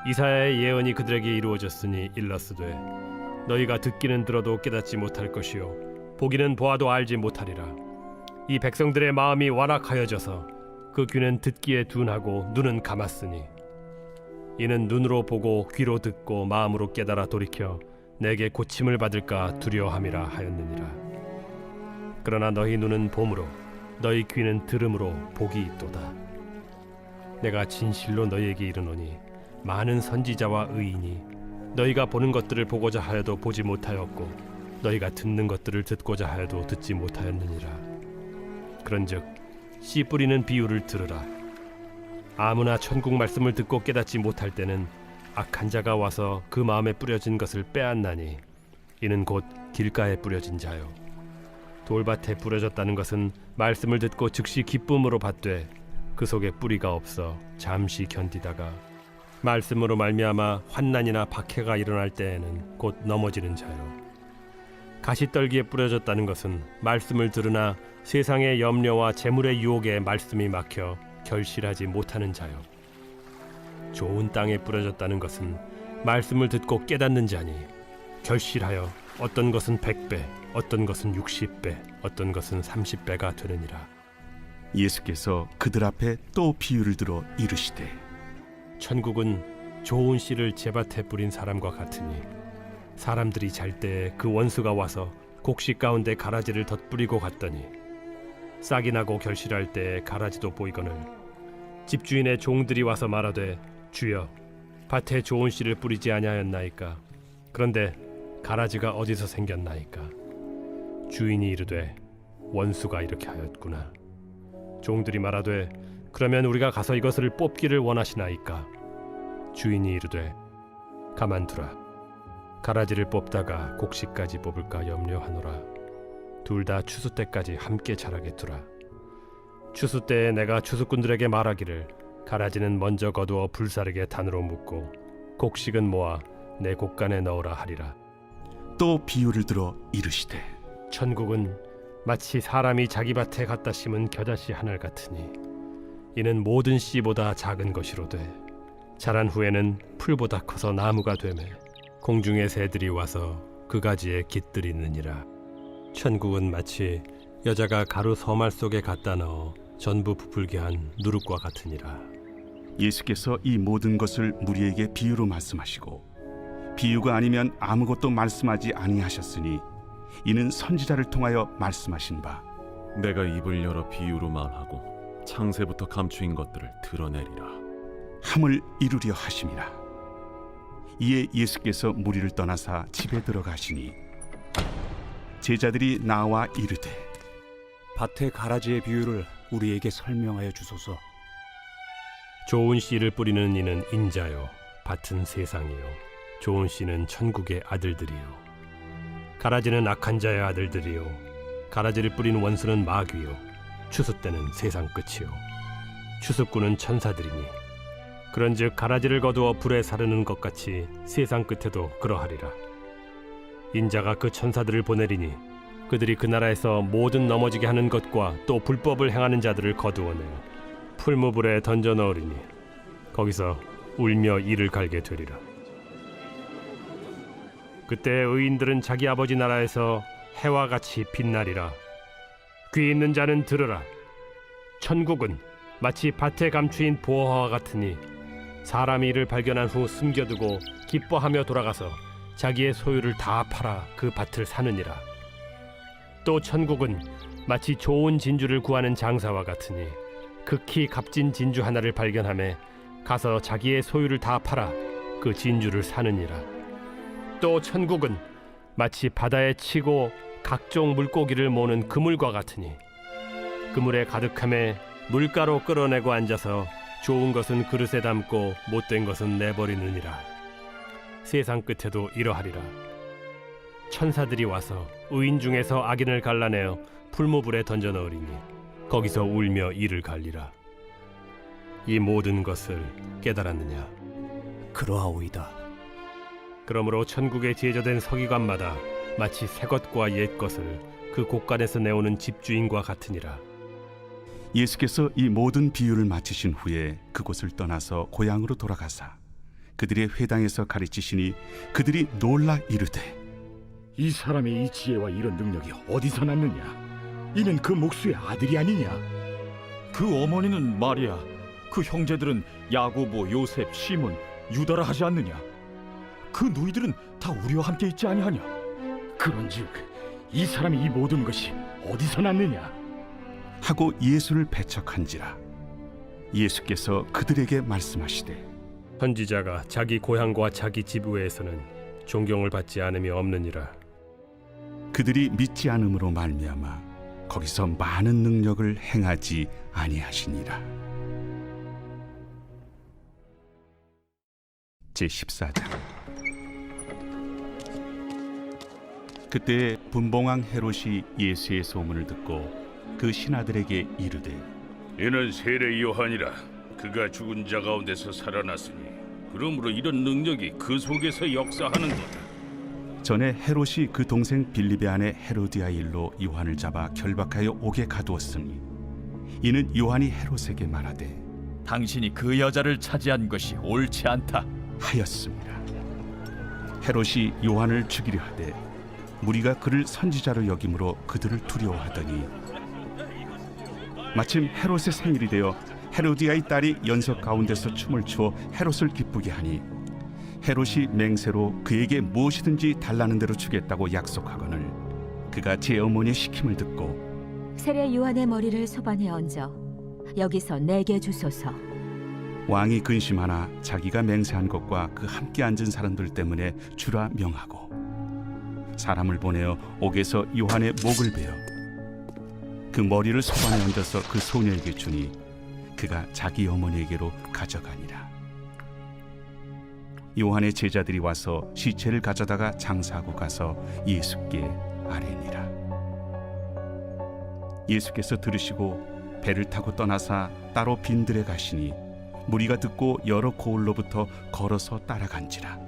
이사야의 예언이 그들에게 이루어졌으니 일렀으되 너희가 듣기는 들어도 깨닫지 못할 것이요 보기는 보아도 알지 못하리라. 이 백성들의 마음이 완악하여져서 그 귀는 듣기에 둔하고 눈은 감았으니 이는 눈으로 보고 귀로 듣고 마음으로 깨달아 돌이켜 내게 고침을 받을까 두려워함이라 하였느니라. 그러나 너희 눈은 봄으로 너희 귀는 들음으로 복이 있도다. 내가 진실로 너희에게 이르노니 많은 선지자와 의인이 너희가 보는 것들을 보고자 하여도 보지 못하였고 너희가 듣는 것들을 듣고자 하여도 듣지 못하였느니라. 그런즉 씨 뿌리는 비유를 들으라. 아무나 천국 말씀을 듣고 깨닫지 못할 때는 악한 자가 와서 그 마음에 뿌려진 것을 빼앗나니 이는 곧 길가에 뿌려진 자요 돌밭에 뿌려졌다는 것은 말씀을 듣고 즉시 기쁨으로 받되 그 속에 뿌리가 없어 잠시 견디다가 말씀으로 말미암아 환난이나 박해가 일어날 때에는 곧 넘어지는 자요 가시떨기에 뿌려졌다는 것은 말씀을 들으나 세상의 염려와 재물의 유혹에 말씀이 막혀 결실하지 못하는 자요 좋은 땅에 뿌려졌다는 것은 말씀을 듣고 깨닫는 자니 결실하여 어떤 것은 100배 어떤 것은 60배 어떤 것은 30배가 되느니라. 예수께서 그들 앞에 또 비유를 들어 이르시되 천국은 좋은 씨를 제밭에 뿌린 사람과 같으니 사람들이 잘 때에 그 원수가 와서 곡식 가운데 가라지를 덧뿌리고 갔더니 싹이 나고 결실할 때에 가라지도 보이거늘 집주인의 종들이 와서 말하되 주여 밭에 좋은 씨를 뿌리지 아니하였나이까? 그런데 가라지가 어디서 생겼나이까? 주인이 이르되 원수가 이렇게 하였구나. 종들이 말하되 그러면 우리가 가서 이것을 뽑기를 원하시나이까? 주인이 이르되 가만두라. 가라지를 뽑다가 곡식까지 뽑을까 염려하노라. 둘 다 추수 때까지 함께 자라게 두라. 추수 때에 내가 추수꾼들에게 말하기를 가라지는 먼저 거두어 불사르게 단으로 묶고 곡식은 모아 내 곡간에 넣으라 하리라. 또 비유를 들어 이르시되 천국은 마치 사람이 자기 밭에 갖다 심은 겨자씨 한 알 같으니 이는 모든 씨보다 작은 것이로되 자란 후에는 풀보다 커서 나무가 되매 공중의 새들이 와서 그 가지에 깃들이느니라. 천국은 마치 여자가 가루 서말 속에 갖다 넣어 전부 부풀게 한 누룩과 같으니라. 예수께서 이 모든 것을 무리에게 비유로 말씀하시고 비유가 아니면 아무것도 말씀하지 아니하셨으니 이는 선지자를 통하여 말씀하신 바 내가 입을 열어 비유로 말하고 창세부터 감추인 것들을 드러내리라 함을 이루려 하심이라. 이에 예수께서 무리를 떠나사 집에 들어가시니 제자들이 나와 이르되 밭의 가라지의 비유를 우리에게 설명하여 주소서. 좋은 씨를 뿌리는 이는 인자요, 밭은 세상이요, 좋은 씨는 천국의 아들들이요. 가라지는 악한 자의 아들들이요, 가라지를 뿌린 원수는 마귀요, 추수 때는 세상 끝이요, 추수꾼은 천사들이니 그런즉 가라지를 거두어 불에 사르는 것 같이 세상 끝에도 그러하리라. 인자가 그 천사들을 보내리니 그들이 그 나라에서 모든 넘어지게 하는 것과 또 불법을 행하는 자들을 거두어내어 풀무불에 던져 넣으리니 거기서 울며 이를 갈게 되리라. 그때 의인들은 자기 아버지 나라에서 해와 같이 빛나리라. 귀 있는 자는 들으라. 천국은 마치 밭에 감추인 보화와 같으니 사람이 이를 발견한 후 숨겨두고 기뻐하며 돌아가서 자기의 소유를 다 팔아 그 밭을 사느니라. 또 천국은 마치 좋은 진주를 구하는 장사와 같으니 극히 값진 진주 하나를 발견하며 가서 자기의 소유를 다 팔아 그 진주를 사느니라. 또 천국은 마치 바다에 치고 각종 물고기를 모는 그물과 같으니 그물에 가득함에 물가로 끌어내고 앉아서 좋은 것은 그릇에 담고 못된 것은 내버리느니라. 세상 끝에도 이러하리라. 천사들이 와서 의인 중에서 악인을 갈라내어 풀무불에 던져 넣으리니 거기서 울며 이를 갈리라. 이 모든 것을 깨달았느냐? 그러하오이다. 그러므로 천국에 제조된 서기관마다 마치 새 것과 옛 것을 그 곳간에서 내오는 집주인과 같으니라. 예수께서 이 모든 비유를 마치신 후에 그곳을 떠나서 고향으로 돌아가사 그들의 회당에서 가르치시니 그들이 놀라 이르되 이 사람의 이 지혜와 이런 능력이 어디서 났느냐? 이는 그 목수의 아들이 아니냐? 그 어머니는 마리아, 그 형제들은 야고보, 요셉, 시몬, 유다라 하지 않느냐? 그 누이들은 다 우리와 함께 있지 아니하냐? 그런즉 이 사람이 이 모든 것이 어디서 났느냐? 하고 예수를 배척한지라. 예수께서 그들에게 말씀하시되 선지자가 자기 고향과 자기 집 외에서는 존경을 받지 않음이 없느니라. 그들이 믿지 않음으로 말미암아 거기서 많은 능력을 행하지 아니하시니라. 제14장. 그때 분봉왕 헤롯이 예수의 소문을 듣고 그 신하들에게 이르되 이는 세례 요한이라. 그가 죽은 자 가운데서 살아났으니 그러므로 이런 능력이 그 속에서 역사하는도다. 전에 헤롯이 그 동생 빌립의 아내 헤로디아 일로 요한을 잡아 결박하여 옥에 가두었으니 이는 요한이 헤롯에게 말하되 당신이 그 여자를 차지한 것이 옳지 않다 하였습니다. 헤롯이 요한을 죽이려 하되 무리가 그를 선지자로 여김으로 그들을 두려워하더니 마침 헤롯의 생일이 되어 헤로디아의 딸이 연석 가운데서 춤을 추어 헤롯을 기쁘게 하니 헤롯이 맹세로 그에게 무엇이든지 달라는 대로 주겠다고 약속하거늘 그가 제 어머니의 시킴을 듣고 세례 요한의 머리를 소반에 얹어 여기서 내게 주소서. 왕이 근심하나 자기가 맹세한 것과 그 함께 앉은 사람들 때문에 주라 명하고 사람을 보내어 옥에서 요한의 목을 베어 그 머리를 소반에 얹어서 그 소녀에게 주니 그가 자기 어머니에게로 가져가니라. 요한의 제자들이 와서 시체를 가져다가 장사하고 가서 예수께 아뢰니라. 예수께서 들으시고 배를 타고 떠나사 따로 빈들에 가시니 무리가 듣고 여러 고을로부터 걸어서 따라간지라.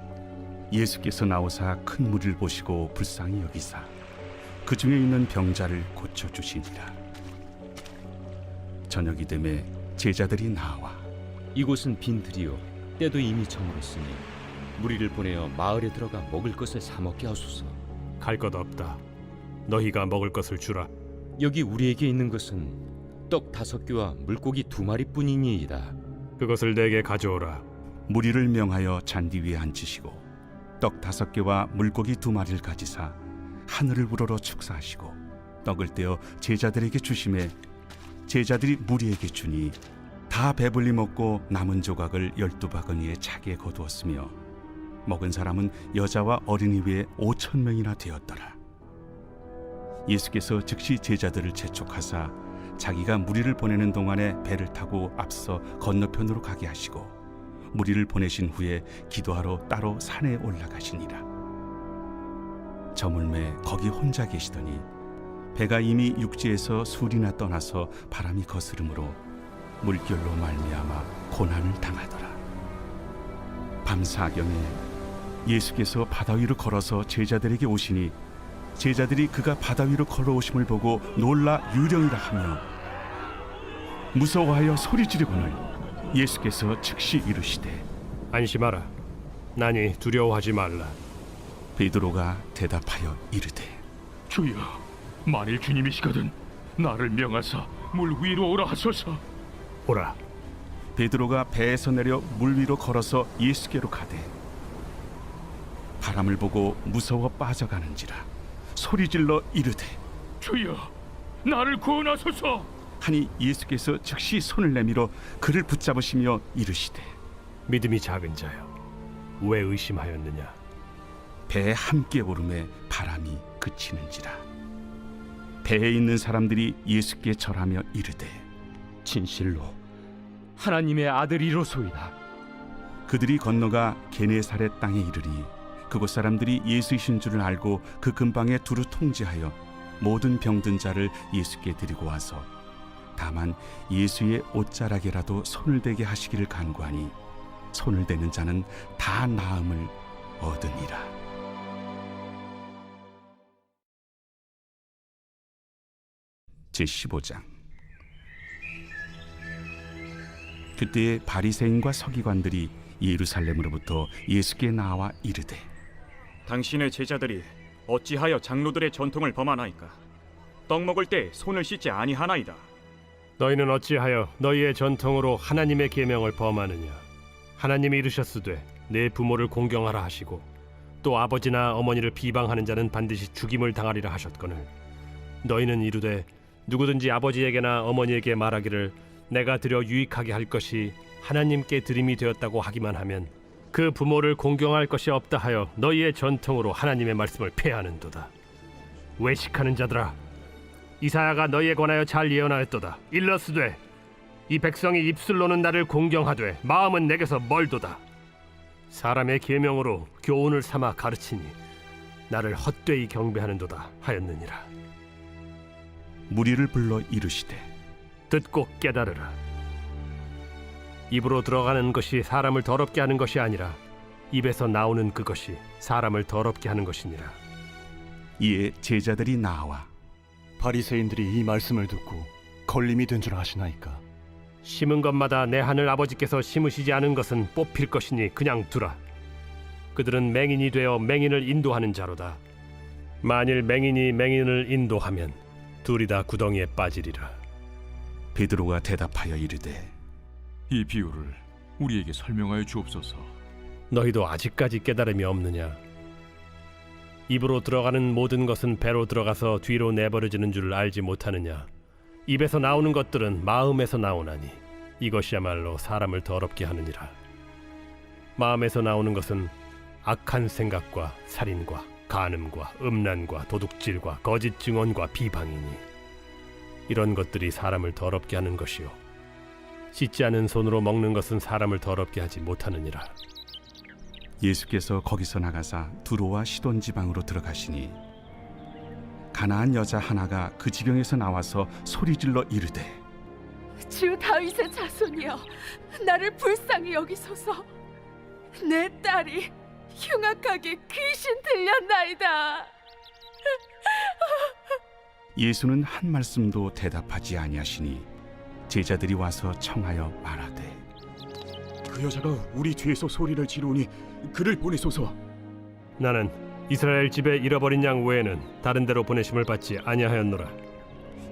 예수께서 나오사 큰 무리를 보시고 불쌍히 여기사 그 중에 있는 병자를 고쳐주시니라. 저녁이 되매 제자들이 나와 이곳은 빈들이요 때도 이미 저물었으니 무리를 보내어 마을에 들어가 먹을 것을 사 먹게 하소서. 갈 것 없다. 너희가 먹을 것을 주라. 여기 우리에게 있는 것은 떡 5개와 물고기 2마리뿐이니이다. 그것을 내게 가져오라. 무리를 명하여 잔디 위에 앉으시고 떡 5개와 물고기 2마리를 가지사 하늘을 우러러 축사하시고 떡을 떼어 제자들에게 주시매 제자들이 무리에게 주니 다 배불리 먹고 남은 조각을 12바구니에 차게 거두었으며 먹은 사람은 여자와 어린이 외에 5,000명이나 되었더라. 예수께서 즉시 제자들을 재촉하사 자기가 무리를 보내는 동안에 배를 타고 앞서 건너편으로 가게 하시고 무리를 보내신 후에 기도하러 따로 산에 올라가시니라. 저물매 거기 혼자 계시더니 배가 이미 육지에서 술이나 떠나서 바람이 거스름으로 물결로 말미암아 고난을 당하더라. 밤사경에 예수께서 바다 위로 걸어서 제자들에게 오시니 제자들이 그가 바다 위로 걸어오심을 보고 놀라 유령이라 하며 무서워하여 소리 지르거늘 예수께서 즉시 이르시되 안심하라. 나니 두려워하지 말라. 베드로가 대답하여 이르되 주여, 만일 주님이시거든 나를 명하사 물 위로 오라 하소서. 오라. 베드로가 배에서 내려 물 위로 걸어서 예수께로 가되 바람을 보고 무서워 빠져가는지라 소리질러 이르되 주여, 나를 구원하소서. 하니 예수께서 즉시 손을 내밀어 그를 붙잡으시며 이르시되 믿음이 작은 자여, 왜 의심하였느냐? 배에 함께 오름에 바람이 그치는지라. 배에 있는 사람들이 예수께 절하며 이르되 진실로 하나님의 아들이로소이다. 그들이 건너가 게네사렛 땅에 이르니 그곳 사람들이 예수이신 줄을 알고 그 근방에 두루 통제하여 모든 병든 자를 예수께 데리고 와서 다만 예수의 옷자락에라도 손을 대게 하시기를 간구하니 손을 대는 자는 다 나음을 얻으니라. 제15장. 그때에 바리새인과 서기관들이 예루살렘으로부터 예수께 나와 이르되 당신의 제자들이 어찌하여 장로들의 전통을 범하나이까? 떡 먹을 때 손을 씻지 아니하나이다. 너희는 어찌하여 너희의 전통으로 하나님의 계명을 범하느냐? 하나님이 이르셨으되 내 부모를 공경하라 하시고 또 아버지나 어머니를 비방하는 자는 반드시 죽임을 당하리라 하셨거늘 너희는 이르되 누구든지 아버지에게나 어머니에게 말하기를 내가 드려 유익하게 할 것이 하나님께 드림이 되었다고 하기만 하면 그 부모를 공경할 것이 없다 하여 너희의 전통으로 하나님의 말씀을 폐하는도다. 외식하는 자들아, 이사야가 너희에 관하여 잘 예언하였도다. 일러스되 이 백성이 입술로는 나를 공경하되 마음은 내게서 멀도다. 사람의 계명으로 교훈을 삼아 가르치니 나를 헛되이 경배하는도다 하였느니라. 무리를 불러 이르시되 듣고 깨달으라. 입으로 들어가는 것이 사람을 더럽게 하는 것이 아니라 입에서 나오는 그것이 사람을 더럽게 하는 것이니라. 이에 제자들이 나와 바리새인들이 이 말씀을 듣고 걸림이 된 줄 아시나이까? 심은 것마다 내 하늘 아버지께서 심으시지 않은 것은 뽑힐 것이니 그냥 두라. 그들은 맹인이 되어 맹인을 인도하는 자로다. 만일 맹인이 맹인을 인도하면 둘이 다 구덩이에 빠지리라. 베드로가 대답하여 이르되 이 비유를 우리에게 설명하여 주옵소서. 너희도 아직까지 깨달음이 없느냐? 입으로 들어가는 모든 것은 배로 들어가서 뒤로 내버려지는 줄 알지 못하느냐? 입에서 나오는 것들은 마음에서 나오나니 이것이야말로 사람을 더럽게 하느니라. 마음에서 나오는 것은 악한 생각과 살인과 간음과 음란과 도둑질과 거짓 증언과 비방이니 이런 것들이 사람을 더럽게 하는 것이요 씻지 않은 손으로 먹는 것은 사람을 더럽게 하지 못하느니라. 예수께서 거기서 나가사 두로와 시돈 지방으로 들어가시니 가나안 여자 하나가 그 지경에서 나와서 소리질러 이르되 주 다윗의 자손이여, 나를 불쌍히 여기소서. 내 딸이 흉악하게 귀신 들렸나이다. 예수는 한 말씀도 대답하지 아니하시니 제자들이 와서 청하여 말하되 그 여자가 우리 뒤에서 소리를 지르니 그를 보내소서. 나는 이스라엘 집에 잃어버린 양 외에는 다른 데로 보내심을 받지 아니하였노라.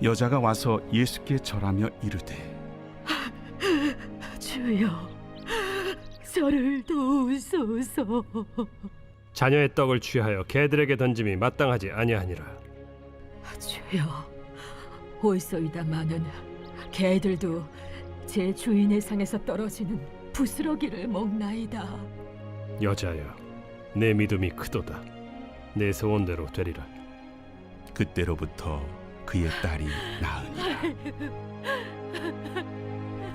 여자가 와서 예수께 절하며 이르되 주여, 저를 도우소서. 자녀의 떡을 취하여 개들에게 던짐이 마땅하지 아니하니라. 주여, 올소이다마는 개들도 제 주인의 상에서 떨어지는 부스러기를 먹나이다. 여자여, 내 믿음이 크도다. 내 소원대로 되리라. 그때로부터 그의 딸이 나으니라.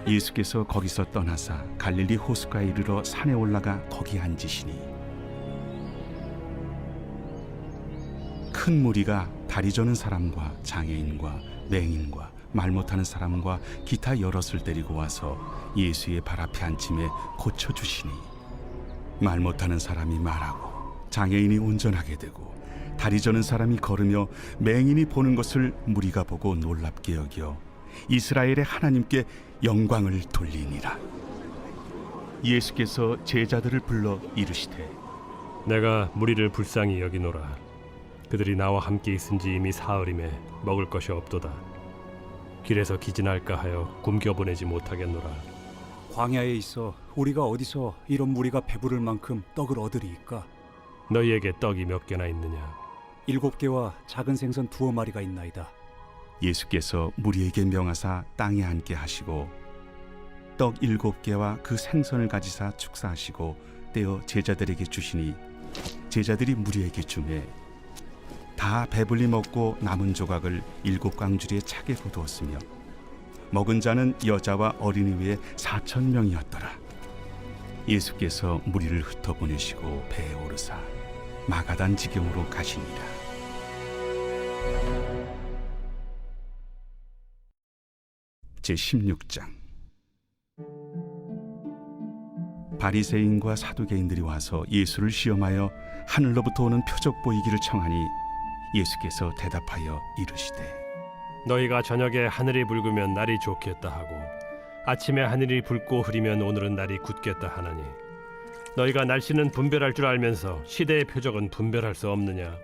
예수께서 거기서 떠나사 갈릴리 호수가에 이르러 산에 올라가 거기 앉으시니 큰 무리가 다리 저는 사람과 장애인과 맹인과 말 못하는 사람과 기타 여럿을 데리고 와서 예수의 발 앞에 앉힘에 고쳐주시니 말 못하는 사람이 말하고 장애인이 운전하게 되고 다리 저는 사람이 걸으며 맹인이 보는 것을 무리가 보고 놀랍게 여겨 이스라엘의 하나님께 영광을 돌리니라. 예수께서 제자들을 불러 이르시되 내가 무리를 불쌍히 여기노라. 그들이 나와 함께 있은지 이미 사흘임에 먹을 것이 없도다. 길에서 기진할까 하여 굶겨보내지 못하겠노라. 광야에 있어 우리가 어디서 이런 무리가 배부를 만큼 떡을 얻으리이까? 너희에게 떡이 몇 개나 있느냐? 7개와 작은 생선 2마리가 있나이다. 예수께서 무리에게 명하사 땅에 앉게 하시고 떡 7개와 그 생선을 가지사 축사하시고 떼어 제자들에게 주시니 제자들이 무리에게 주매 다 배불리 먹고 남은 조각을 7광주리에 차게 거두었으며 먹은 자는 여자와 어린이 외에 4,000명이었더라. 예수께서 무리를 흩어보내시고 배에 오르사 마가단 지경으로 가시니라. 제16장. 바리새인과 사두개인들이 와서 예수를 시험하여 하늘로부터 오는 표적 보이기를 청하니 예수께서 대답하여 이르시되 너희가 저녁에 하늘이 붉으면 날이 좋겠다 하고 아침에 하늘이 붉고 흐리면 오늘은 날이 굳겠다 하나니 너희가 날씨는 분별할 줄 알면서 시대의 표적은 분별할 수 없느냐?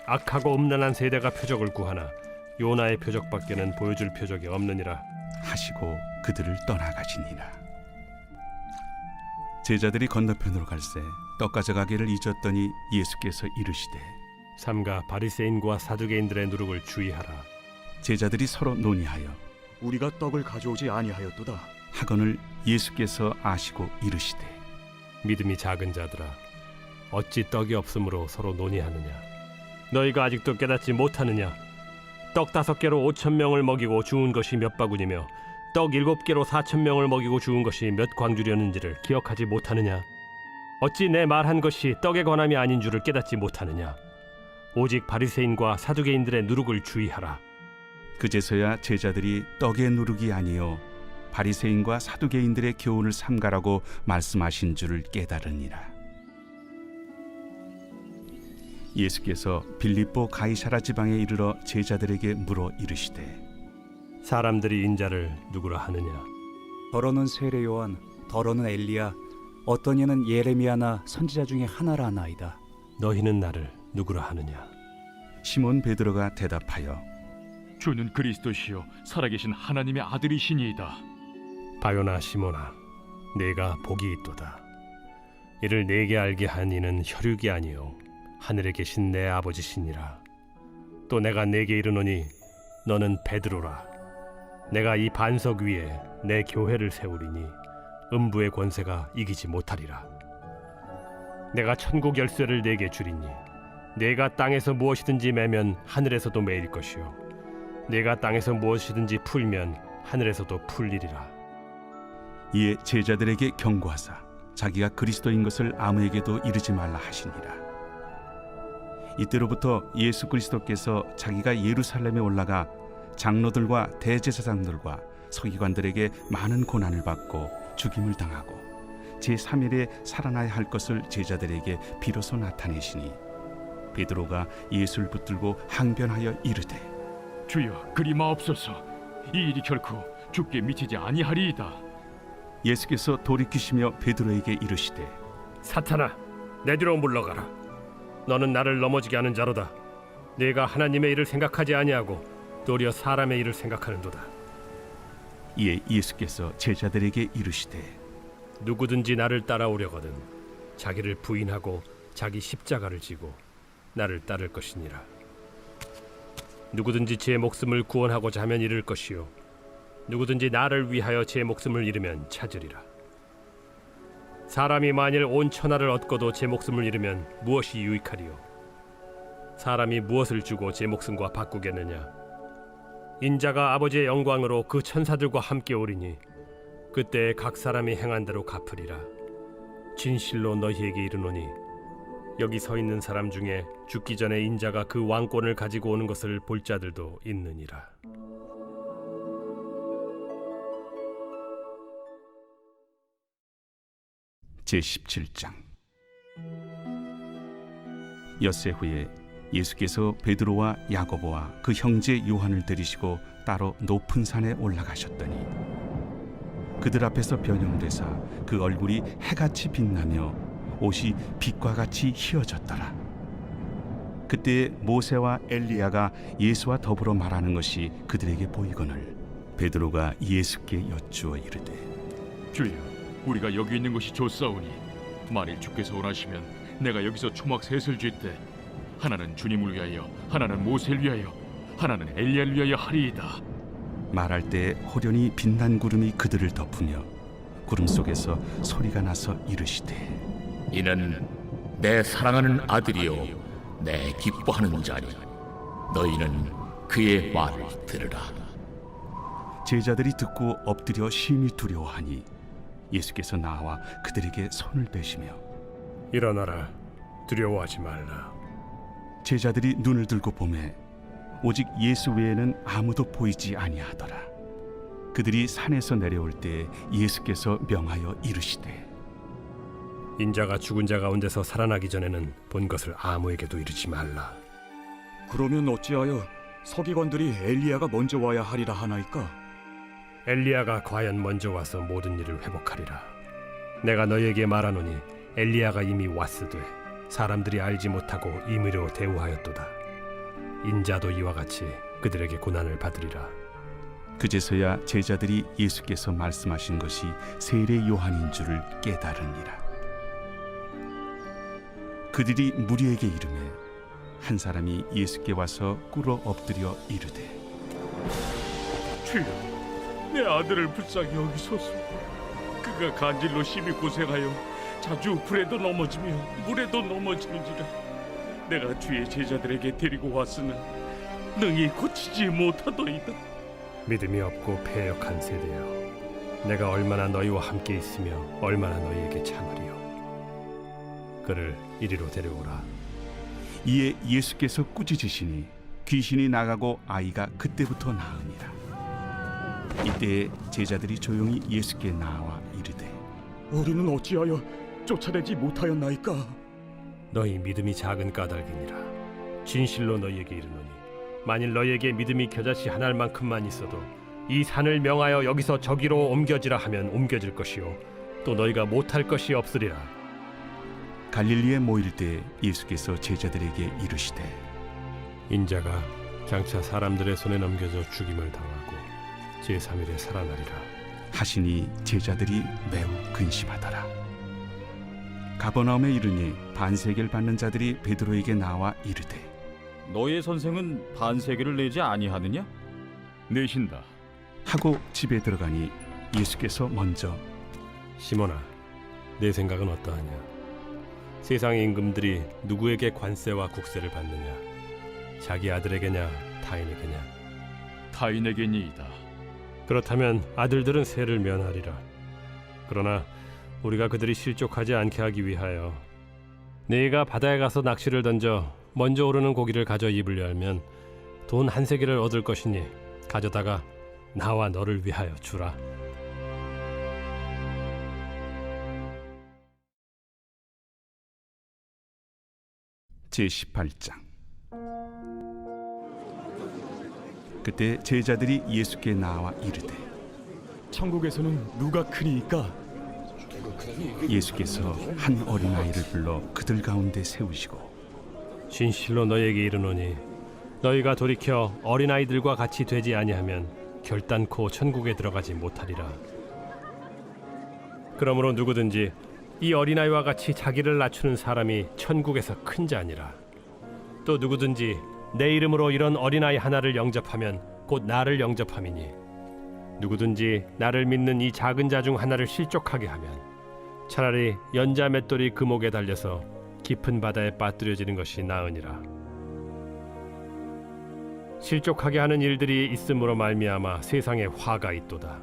악하고 음란한 세대가 표적을 구하나 요나의 표적밖에는 보여줄 표적이 없느니라 하시고 그들을 떠나가시니라. 제자들이 건너편으로 갈새 떡 가져가기를 잊었더니 예수께서 이르시되 삼가 바리새인과 사두개인들의 누룩을 주의하라. 제자들이 서로 논의하여 우리가 떡을 가져오지 아니하였도다 하거늘 예수께서 아시고 이르시되 믿음이 작은 자들아 어찌 떡이 없으므로 서로 논의하느냐? 너희가 아직도 깨닫지 못하느냐? 떡 5개로 5,000명을 먹이고 주운 것이 몇 바구니며 떡 7개로 4,000명을 먹이고 주운 것이 몇 광주렸는지를 기억하지 못하느냐? 어찌 내 말한 것이 떡에 관함이 아닌 줄을 깨닫지 못하느냐? 오직 바리새인과 사두개인들의 누룩을 주의하라. 그제서야 제자들이 떡의 누룩이 아니요 바리새인과 사두개인들의 교훈을 삼가라고 말씀하신 줄을 깨달으니라. 예수께서 빌립보 가이사라 지방에 이르러 제자들에게 물어 이르시되 사람들이 인자를 누구라 하느냐? 더러는 세례 요한, 더러는 엘리야, 어떤 이는 예레미야나 선지자 중에 하나라 하나이다. 너희는 나를 누구라 하느냐? 시몬 베드로가 대답하여 주는 그리스도시요 살아계신 하나님의 아들이시니이다. 바요나 시몬아, 네가 복이 있도다. 이를 내게 알게 한 이는 혈육이 아니요 하늘에 계신 내 아버지시니라. 또 내가 네게 이르노니 너는 베드로라. 내가 이 반석 위에 내 교회를 세우리니 음부의 권세가 이기지 못하리라. 내가 천국 열쇠를 네게 주리니 네가 땅에서 무엇이든지 매면 하늘에서도 매일 것이요 네가 땅에서 무엇이든지 풀면 하늘에서도 풀리리라. 이에 제자들에게 경고하사 자기가 그리스도인 것을 아무에게도 이르지 말라 하시니라. 이때로부터 예수 그리스도께서 자기가 예루살렘에 올라가 장로들과 대제사장들과 서기관들에게 많은 고난을 받고 죽임을 당하고 제3일에 살아나야 할 것을 제자들에게 비로소 나타내시니 베드로가 예수를 붙들고 항변하여 이르되 주여 그리 마옵소서. 이 일이 결코 죽게 미치지 아니하리이다. 예수께서 돌이키시며 베드로에게 이르시되 사탄아, 내 뒤로 물러가라. 너는 나를 넘어지게 하는 자로다. 네가 하나님의 일을 생각하지 아니하고 도리어 사람의 일을 생각하는도다. 이에 예수께서 제자들에게 이르시되 누구든지 나를 따라오려거든 자기를 부인하고 자기 십자가를 지고 나를 따를 것이니라. 누구든지 제 목숨을 구원하고자 하면 잃을 것이요 누구든지 나를 위하여 제 목숨을 잃으면 찾으리라. 사람이 만일 온 천하를 얻고도 제 목숨을 잃으면 무엇이 유익하리요? 사람이 무엇을 주고 제 목숨과 바꾸겠느냐? 인자가 아버지의 영광으로 그 천사들과 함께 오리니 그때 각 사람이 행한 대로 갚으리라. 진실로 너희에게 이르노니 여기 서 있는 사람 중에 죽기 전에 인자가 그 왕권을 가지고 오는 것을 볼 자들도 있느니라. 제17장. 엿새 후에 예수께서 베드로와 야고보와 그 형제 요한을 데리시고 따로 높은 산에 올라가셨더니 그들 앞에서 변형되사 그 얼굴이 해같이 빛나며 옷이 빛과 같이 희어졌더라. 그때 모세와 엘리야가 예수와 더불어 말하는 것이 그들에게 보이거늘 베드로가 예수께 여쭈어 이르되 주여, 우리가 여기 있는 것이 좋사오니 만일 주께서 원하시면 내가 여기서 초막 셋을 쥘때 하나는 주님을 위하여, 하나는 모세를 위하여, 하나는 엘리야를 위하여 하리이다. 말할 때 호련히 빛난 구름이 그들을 덮으며 구름 속에서 소리가 나서 이르시되 이는 내 사랑하는 아들이요 내 기뻐하는 자니 너희는 그의 말을 들으라. 제자들이 듣고 엎드려 심히 두려워하니 예수께서 나와 그들에게 손을 대시며 일어나라, 두려워하지 말라. 제자들이 눈을 들고 보매 오직 예수 외에는 아무도 보이지 아니하더라. 그들이 산에서 내려올 때 예수께서 명하여 이르시되 인자가 죽은 자 가운데서 살아나기 전에는 본 것을 아무에게도 이르지 말라. 그러면 어찌하여 서기관들이 엘리야가 먼저 와야 하리라 하나이까? 엘리야가 과연 먼저 와서 모든 일을 회복하리라. 내가 너희에게 말하노니 엘리야가 이미 왔으되 사람들이 알지 못하고 임의로 대우하였도다. 인자도 이와 같이 그들에게 고난을 받으리라. 그제서야 제자들이 예수께서 말씀하신 것이 세례 요한인 줄을 깨달으니라. 그들이 무리에게 이르매 한 사람이 예수께 와서 꿇어 엎드려 이르되 주여, 내 아들을 불쌍히 여기소서. 그가 간질로 심히 고생하여 자주 불에도 넘어지며 물에도 넘어지는지라. 내가 주의 제자들에게 데리고 왔으나 능히 고치지 못하더이다. 믿음이 없고 패역한 세대여, 내가 얼마나 너희와 함께 있으며 얼마나 너희에게 참으리요. 그를 이리로 데려오라. 이에 예수께서 꾸짖으시니 귀신이 나가고 아이가 그때부터 나으니라. 이때 제자들이 조용히 예수께 나와 이르되 우리는 어찌하여 쫓아내지 못하였나이까? 너희 믿음이 작은 까닭이니라. 진실로 너희에게 이르노니 만일 너희에게 믿음이 겨자씨 한 알만큼만 있어도 이 산을 명하여 여기서 저기로 옮겨지라 하면 옮겨질 것이요 또 너희가 못할 것이 없으리라. 갈릴리에 모일 때 예수께서 제자들에게 이르시되 인자가 장차 사람들의 손에 넘겨져 죽임을 당하고 제3일에 살아나리라 하시니 제자들이 매우 근심하더라. 가버나움에 이르니 반세계를 받는 자들이 베드로에게 나와 이르되 너의 선생은 반세계를 내지 아니하느냐? 내신다 하고 집에 들어가니 예수께서 먼저 시몬아, 내 생각은 어떠하냐? 세상의 임금들이 누구에게 관세와 국세를 받느냐? 자기 아들에게냐 타인에게냐? 타인에게니이다. 그렇다면 아들들은 세를 면하리라. 그러나 우리가 그들이 실족하지 않게 하기 위하여 네가 바다에 가서 낚시를 던져 먼저 오르는 고기를 가져 입을 열면 돈 한 세겔을 얻을 것이니 가져다가 나와 너를 위하여 주라. 제18장. 그때 제자들이 예수께 나와 이르되 천국에서는 누가 크니이까? 예수께서 한 어린아이를 불러 그들 가운데 세우시고 진실로 너희에게 이르노니 너희가 돌이켜 어린아이들과 같이 되지 아니하면 결단코 천국에 들어가지 못하리라. 그러므로 누구든지 이 어린아이와 같이 자기를 낮추는 사람이 천국에서 큰 자니라. 또 누구든지 내 이름으로 이런 어린아이 하나를 영접하면 곧 나를 영접함이니 누구든지 나를 믿는 이 작은 자 중 하나를 실족하게 하면 차라리 연자 맷돌이 그 목에 달려서 깊은 바다에 빠뜨려지는 것이 나으니라. 실족하게 하는 일들이 있음으로 말미암아 세상에 화가 있도다.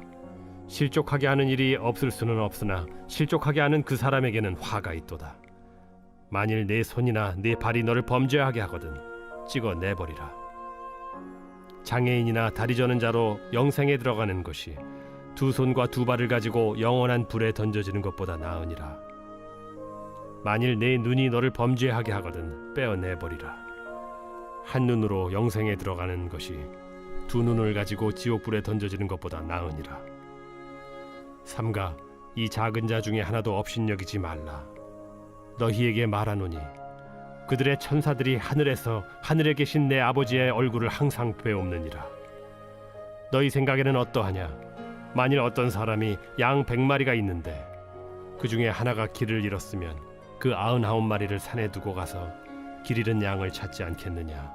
실족하게 하는 일이 없을 수는 없으나 실족하게 하는 그 사람에게는 화가 있도다. 만일 내 손이나 내 발이 너를 범죄하게 하거든 찍어 내버리라. 장애인이나 다리 저는 자로 영생에 들어가는 것이 두 손과 두 발을 가지고 영원한 불에 던져지는 것보다 나으니라. 만일 내 눈이 너를 범죄하게 하거든 빼어내버리라. 한 눈으로 영생에 들어가는 것이 두 눈을 가지고 지옥불에 던져지는 것보다 나으니라. 삼가 이 작은 자 중에 하나도 업신여기지 말라. 너희에게 말하노니 그들의 천사들이 하늘에서 하늘에 계신 내 아버지의 얼굴을 항상 배옵느니라. 너희 생각에는 어떠하냐? 만일 어떤 사람이 양 100마리가 있는데 그 중에 하나가 길을 잃었으면 그 99마리를 산에 두고 가서 길 잃은 양을 찾지 않겠느냐?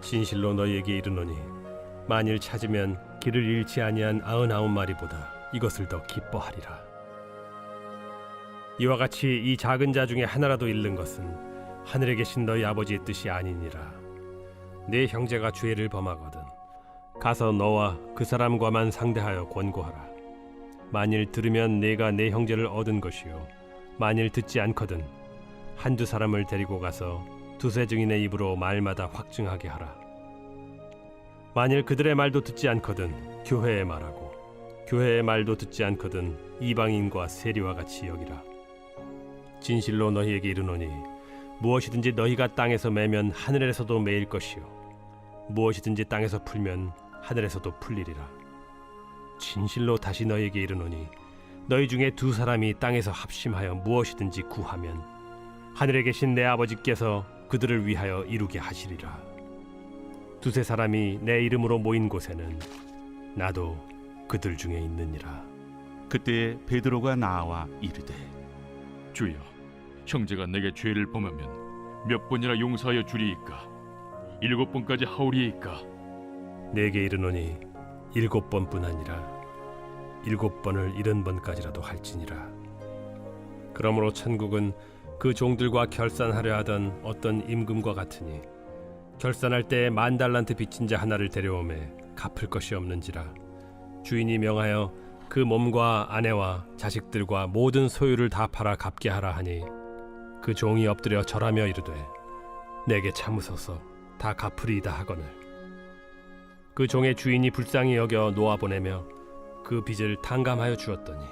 진실로 너희에게 이르노니 만일 찾으면 길을 잃지 아니한 99마리보다 이것을 더 기뻐하리라. 이와 같이 이 작은 자 중에 하나라도 잃는 것은 하늘에 계신 너희 아버지의 뜻이 아니니라. 네 형제가 죄를 범하거든 가서 너와 그 사람과만 상대하여 권고하라. 만일 들으면 네가 네 형제를 얻은 것이요 만일 듣지 않거든 한두 사람을 데리고 가서 두세 증인의 입으로 말마다 확증하게 하라. 만일 그들의 말도 듣지 않거든 교회에 말하고 교회의 말도 듣지 않거든 이방인과 세리와 같이 여기라. 진실로 너희에게 이르노니 무엇이든지 너희가 땅에서 매면 하늘에서도 매일 것이요 무엇이든지 땅에서 풀면 하늘에서도 풀리리라. 진실로 다시 너희에게 이르노니 너희 중에 두 사람이 땅에서 합심하여 무엇이든지 구하면 하늘에 계신 내 아버지께서 그들을 위하여 이루게 하시리라. 두세 사람이 내 이름으로 모인 곳에는 나도 그들 중에 있느니라. 그때 베드로가 나와 이르되 주여, 형제가 내게 죄를 범하면 몇 번이나 용서하여 주리이까? 7번까지 하오리이까? 내게 이르노니 7번뿐 아니라 7번을 70번까지라도 할지니라. 그러므로 천국은 그 종들과 결산하려 하던 어떤 임금과 같으니 결산할 때 10,000달란트 빚진 자 하나를 데려오매 갚을 것이 없는지라. 주인이 명하여 그 몸과 아내와 자식들과 모든 소유를 다 팔아 갚게 하라 하니 그 종이 엎드려 절하며 이르되 내게 참으소서 다 갚으리이다 하거늘 그 종의 주인이 불쌍히 여겨 놓아보내며 그 빚을 탕감하여 주었더니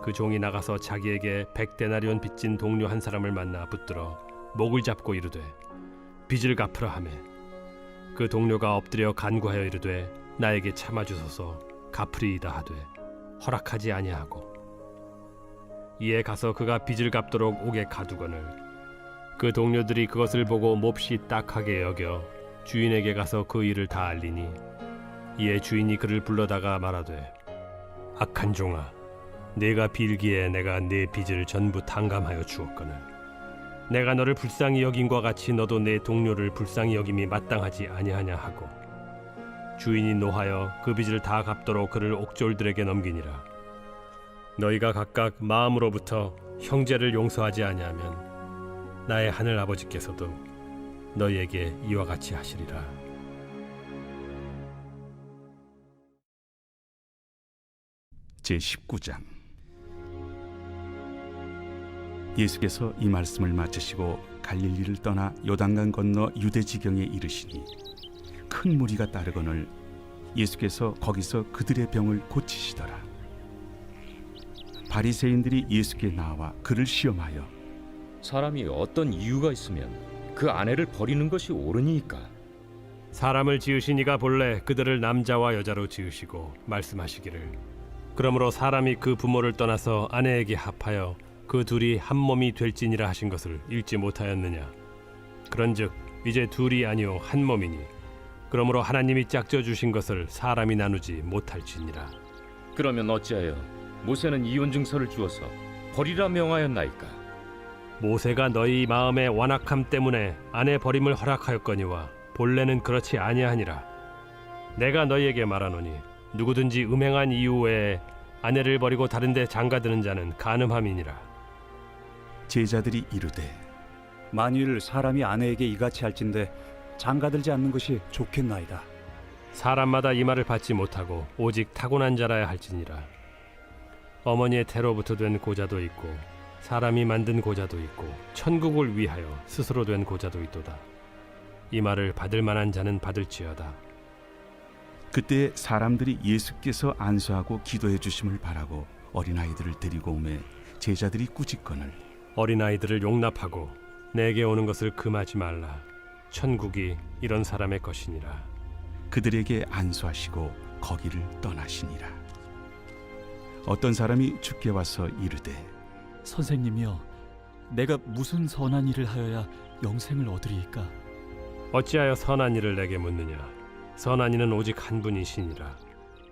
그 종이 나가서 자기에게 100데나리온 빚진 동료 한 사람을 만나 붙들어 목을 잡고 이르되 빚을 갚으라 하매 그 동료가 엎드려 간구하여 이르되 나에게 참아주소서 갚으리이다 하되 허락하지 아니하고 이에 가서 그가 빚을 갚도록 옥에 가두거늘 그 동료들이 그것을 보고 몹시 딱하게 여겨 주인에게 가서 그 일을 다 알리니 이에 주인이 그를 불러다가 말하되 악한 종아 네가 빌기에 내가 네 빚을 전부 탕감하여 주었거늘 내가 너를 불쌍히 여김과 같이 너도 내 동료를 불쌍히 여김이 마땅하지 아니하냐 하고 주인이 노하여 그 빚을 다 갚도록 그를 옥졸들에게 넘기니라. 너희가 각각 마음으로부터 형제를 용서하지 아니하면 나의 하늘 아버지께서도 너희에게 이와 같이 하시리라. 제19장 예수께서 이 말씀을 마치시고 갈릴리를 떠나 요단강 건너 유대 지경에 이르시니 큰 무리가 따르거늘 예수께서 거기서 그들의 병을 고치시더라. 바리새인들이 예수께 나와 그를 시험하여 사람이 어떤 이유가 있으면 그 아내를 버리는 것이 옳으니까? 사람을 지으신 이가 본래 그들을 남자와 여자로 지으시고 말씀하시기를 그러므로 사람이 그 부모를 떠나서 아내에게 합하여 그 둘이 한 몸이 될지니라 하신 것을 읽지 못하였느냐. 그런즉 이제 둘이 아니요 한 몸이니 그러므로 하나님이 짝져 주신 것을 사람이 나누지 못할지니라. 그러면 어찌하여 모세는 이혼 증서를 주어서 버리라 명하였나이까? 모세가 너희 마음의 완악함 때문에 아내 버림을 허락하였거니와 본래는 그렇지 아니하니라. 내가 너희에게 말하노니 누구든지 음행한 이유 외에 아내를 버리고 다른 데 장가드는 자는 간음함이니라. 제자들이 이르되 만일 사람이 아내에게 이같이 할진대 장가들지 않는 것이 좋겠나이다. 사람마다 이 말을 받지 못하고 오직 타고난 자라야 할지니라. 어머니의 태로부터 된 고자도 있고 사람이 만든 고자도 있고 천국을 위하여 스스로 된 고자도 있도다. 이 말을 받을 만한 자는 받을지어다. 그때 사람들이 예수께서 안수하고 기도해 주심을 바라고 어린아이들을 데리고 오매 제자들이 꾸짖거늘 어린아이들을 용납하고 내게 오는 것을 금하지 말라. 천국이 이런 사람의 것이니라. 그들에게 안수하시고 거기를 떠나시니라. 어떤 사람이 주께 와서 이르되 선생님이여, 내가 무슨 선한 일을 하여야 영생을 얻으리이까? 어찌하여 선한 일을 내게 묻느냐? 선한 이는 오직 한 분이시니라.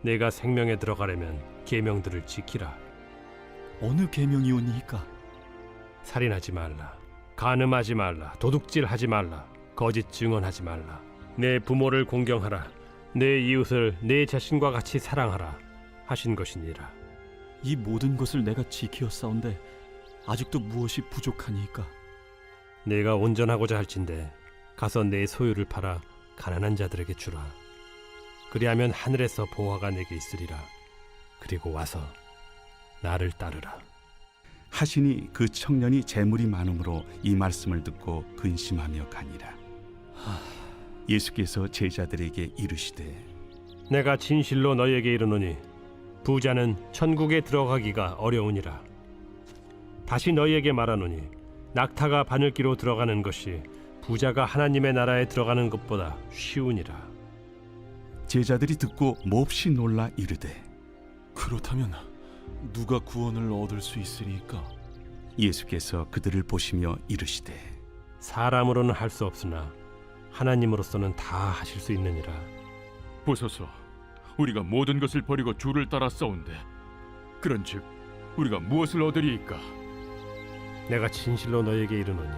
내가 생명에 들어가려면 계명들을 지키라. 어느 계명이오니이까? 살인하지 말라, 간음하지 말라, 도둑질하지 말라, 거짓 증언하지 말라, 내 부모를 공경하라, 내 이웃을 내 자신과 같이 사랑하라 하신 것이니라. 이 모든 것을 내가 지키었사온데 아직도 무엇이 부족하니이까? 내가 온전하고자 할진대 가서 내 소유를 팔아 가난한 자들에게 주라. 그리하면 하늘에서 보화가 내게 있으리라. 그리고 와서 나를 따르라. 하시니 그 청년이 재물이 많음으로 이 말씀을 듣고 근심하며 가니라. 예수께서 제자들에게 이르시되 내가 진실로 너희에게 이르노니 부자는 천국에 들어가기가 어려우니라. 다시 너희에게 말하노니 낙타가 바늘기로 들어가는 것이 부자가 하나님의 나라에 들어가는 것보다 쉬우니라. 제자들이 듣고 몹시 놀라 이르되 그렇다면 누가 구원을 얻을 수 있으리까? 예수께서 그들을 보시며 이르시되 사람으로는 할 수 없으나 하나님으로서는 다 하실 수 있느니라. 보소서, 우리가 모든 것을 버리고 주를 따라 싸운데 그런즉 우리가 무엇을 얻으리이까? 내가 진실로 너희에게 이르노니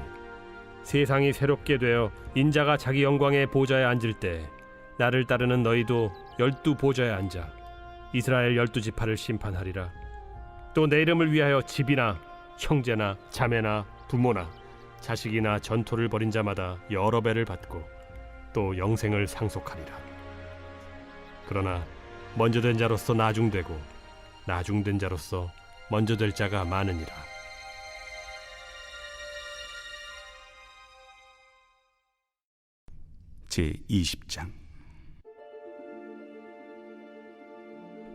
세상이 새롭게 되어 인자가 자기 영광의 보좌에 앉을 때 나를 따르는 너희도 12 보좌에 앉아 이스라엘 12지파를 심판하리라. 또 내 이름을 위하여 집이나 형제나 자매나 부모나 자식이나 전토를 벌인 자마다 여러 배를 받고 또 영생을 상속하리라. 그러나 먼저 된 자로서 나중되고 나중된 자로서 먼저 될 자가 많으니라. 제20장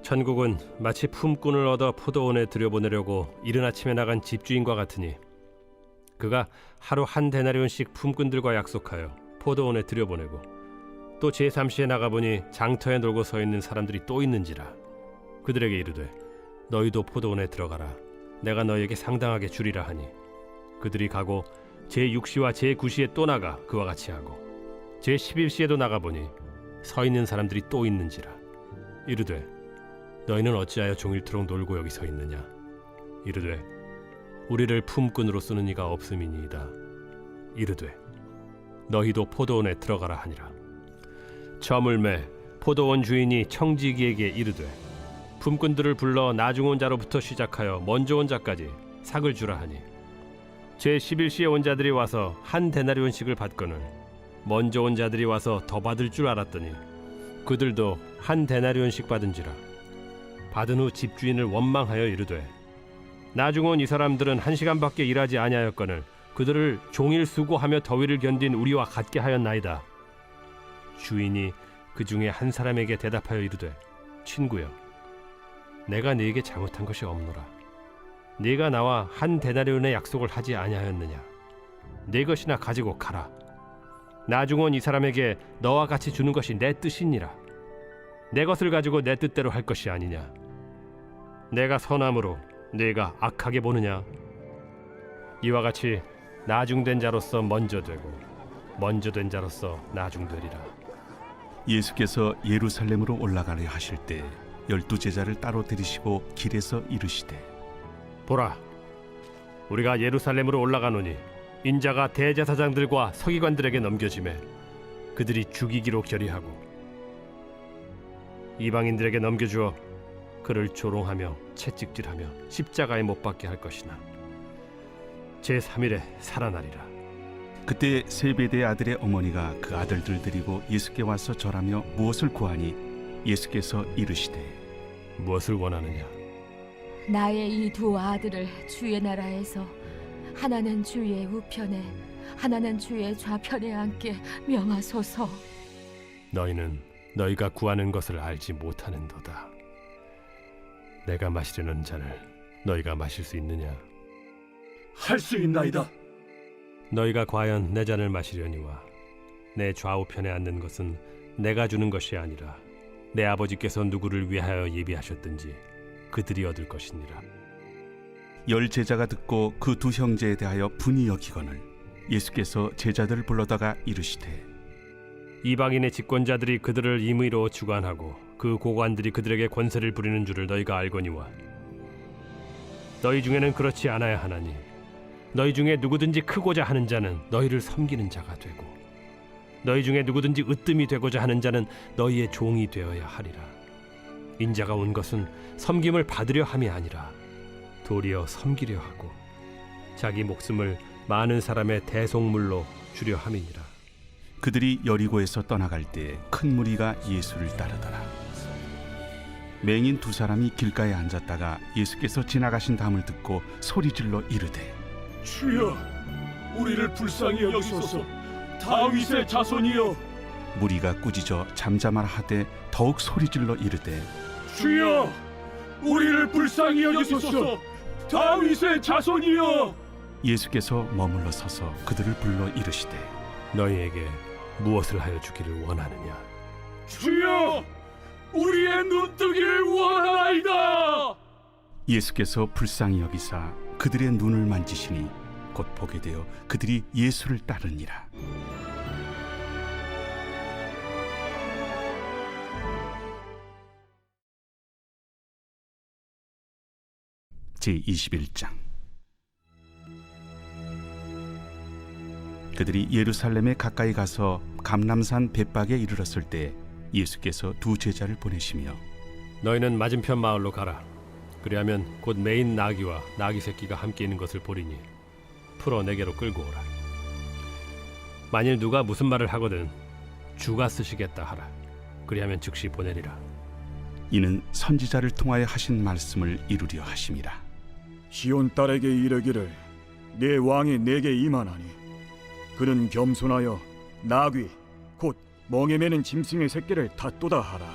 천국은 마치 품꾼을 얻어 포도원에 들여보내려고 이른 아침에 나간 집주인과 같으니 그가 하루 한 데나리온씩 품꾼들과 약속하여 포도원에 들여보내고 또 제3시에 나가보니 장터에 놀고 서 있는 사람들이 또 있는지라. 그들에게 이르되 너희도 포도원에 들어가라. 내가 너희에게 상당하게 주리라 하니 그들이 가고 제6시와 제9시에 또 나가 그와 같이 하고 제11시에도 나가보니 서 있는 사람들이 또 있는지라. 이르되 너희는 어찌하여 종일토록 놀고 여기 서 있느냐? 이르되 우리를 품꾼으로 쓰는 이가 없음이니이다. 이르되 너희도 포도원에 들어가라 하니라. 저물매 포도원 주인이 청지기에게 이르되 품꾼들을 불러 나중 온 자로부터 시작하여 먼저 온 자까지 삭을 주라 하니 제11시에 온 자들이 와서 한 데나리온씩을 받거늘 먼저 온 자들이 와서 더 받을 줄 알았더니 그들도 한 데나리온씩 받은지라. 받은 후 집주인을 원망하여 이르되 나중 온 이 사람들은 1시간밖에 일하지 아니하였거늘 그들을 종일 수고하며 더위를 견딘 우리와 같게 하였나이다. 주인이 그 중에 한 사람에게 대답하여 이르되 친구여, 내가 네게 잘못한 것이 없노라. 네가 나와 한 데나리온의 약속을 하지 아니하였느냐? 네 것이나 가지고 가라. 나중 온 이 사람에게 너와 같이 주는 것이 내 뜻이니라. 내 것을 가지고 내 뜻대로 할 것이 아니냐? 내가 선함으로 네가 악하게 보느냐? 이와 같이 나중된 자로서 먼저 되고 먼저 된 자로서 나중되리라. 예수께서 예루살렘으로 올라가려 하실 때 12 제자를 따로 들이시고 길에서 이르시되 보라, 우리가 예루살렘으로 올라가노니 인자가 대제사장들과 서기관들에게 넘겨지매 그들이 죽이기로 결의하고 이방인들에게 넘겨주어 그를 조롱하며 채찍질하며 십자가에 못 박게 할 것이나 제3일에 살아나리라. 그때 세베대의 아들의 어머니가 그 아들들 데리고 예수께 와서 절하며 무엇을 구하니 예수께서 이르시되 무엇을 원하느냐? 나의 이 두 아들을 주의 나라에서 하나는 주의 우편에 하나는 주의 좌편에 앉게 명하소서. 너희는 너희가 구하는 것을 알지 못하는도다. 내가 마시려는 잔을 너희가 마실 수 있느냐? 할 수 있나이다. 너희가 과연 내 잔을 마시려니와 내 좌우편에 앉는 것은 내가 주는 것이 아니라 내 아버지께서 누구를 위하여 예비하셨든지 그들이 얻을 것이니라. 열 제자가 듣고 그 두 형제에 대하여 분이 여기거늘 예수께서 제자들을 불러다가 이르시되 이방인의 집권자들이 그들을 임의로 주관하고 그 고관들이 그들에게 권세를 부리는 줄을 너희가 알거니와 너희 중에는 그렇지 않아야 하나니 너희 중에 누구든지 크고자 하는 자는 너희를 섬기는 자가 되고 너희 중에 누구든지 으뜸이 되고자 하는 자는 너희의 종이 되어야 하리라. 인자가 온 것은 섬김을 받으려 함이 아니라 도리어 섬기려 하고 자기 목숨을 많은 사람의 대속물로 주려 함이니라. 그들이 여리고에서 떠나갈 때 큰 무리가 예수를 따르더라. 맹인 두 사람이 길가에 앉았다가 예수께서 지나가신 다음을 듣고 소리질러 이르되 주여, 우리를 불쌍히 여기소서. 다윗의 자손이여. 무리가 꾸짖어 잠잠하라 하되 더욱 소리질러 이르되 주여, 우리를 불쌍히 여기소서. 다윗의 자손이여. 예수께서 머물러 서서 그들을 불러 이르시되 너희에게 무엇을 하여 주기를 원하느냐? 주여, 우리의 눈뜨기를 원하나이다. 예수께서 불쌍히 여기사 그들의 눈을 만지시니 곧 보게 되어 그들이 예수를 따르니라. 제21장. 그들이 예루살렘에 가까이 가서 감람산 벳박에 이르렀을 때 예수께서 두 제자를 보내시며 너희는 맞은편 마을로 가라. 그리하면 곧 매인 나귀와 나귀 새끼가 함께 있는 것을 보리니 풀어 내게로 끌고 오라. 만일 누가 무슨 말을 하거든 주가 쓰시겠다 하라. 그리하면 즉시 보내리라. 이는 선지자를 통하여 하신 말씀을 이루려 하심이라. 시온 딸에게 이르기를 내 왕이 내게 임하나니 그는 겸손하여 나귀 곧 멍에 매는 짐승의 새끼를 닫도다 하라.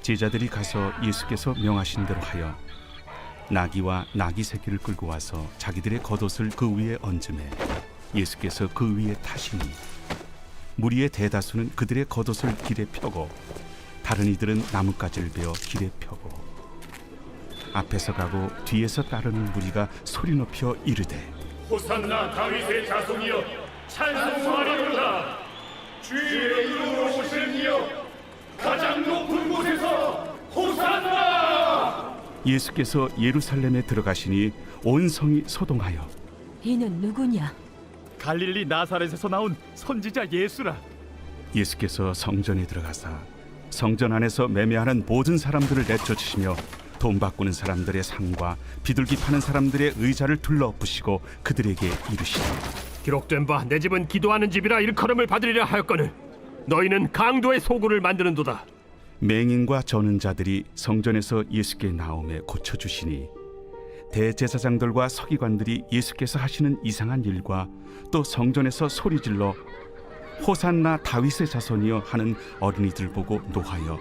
제자들이 가서 예수께서 명하신 대로 하여 나귀와 나귀 새끼를 끌고 와서 자기들의 겉옷을 그 위에 얹음에 예수께서 그 위에 타시니 무리의 대다수는 그들의 겉옷을 길에 펴고 다른 이들은 나뭇가지를 베어 길에 펴고 앞에서 가고 뒤에서 따르는 무리가 소리 높여 이르되 호산나 다윗의 자손이여, 찬송하리로다. 주의 이름으로 오시는 이여, 가장 높은 곳에서 호산나. 예수께서 예루살렘에 들어가시니 온 성이 소동하여 이는 누구냐? 갈릴리 나사렛에서 나온 선지자 예수라. 예수께서 성전에 들어가사 성전 안에서 매매하는 모든 사람들을 내쫓으시며 돈 바꾸는 사람들의 상과 비둘기 파는 사람들의 의자를 둘러엎으시고 그들에게 이르시되 기록된 바 내 집은 기도하는 집이라 일컬음을 받으리라 하였거늘 너희는 강도의 소굴을 만드는도다. 맹인과 저는 자들이 성전에서 예수께 나오매 고쳐주시니 대제사장들과 서기관들이 예수께서 하시는 이상한 일과 또 성전에서 소리질러 호산나 다윗의 자손이여 하는 어린이들 보고 노하여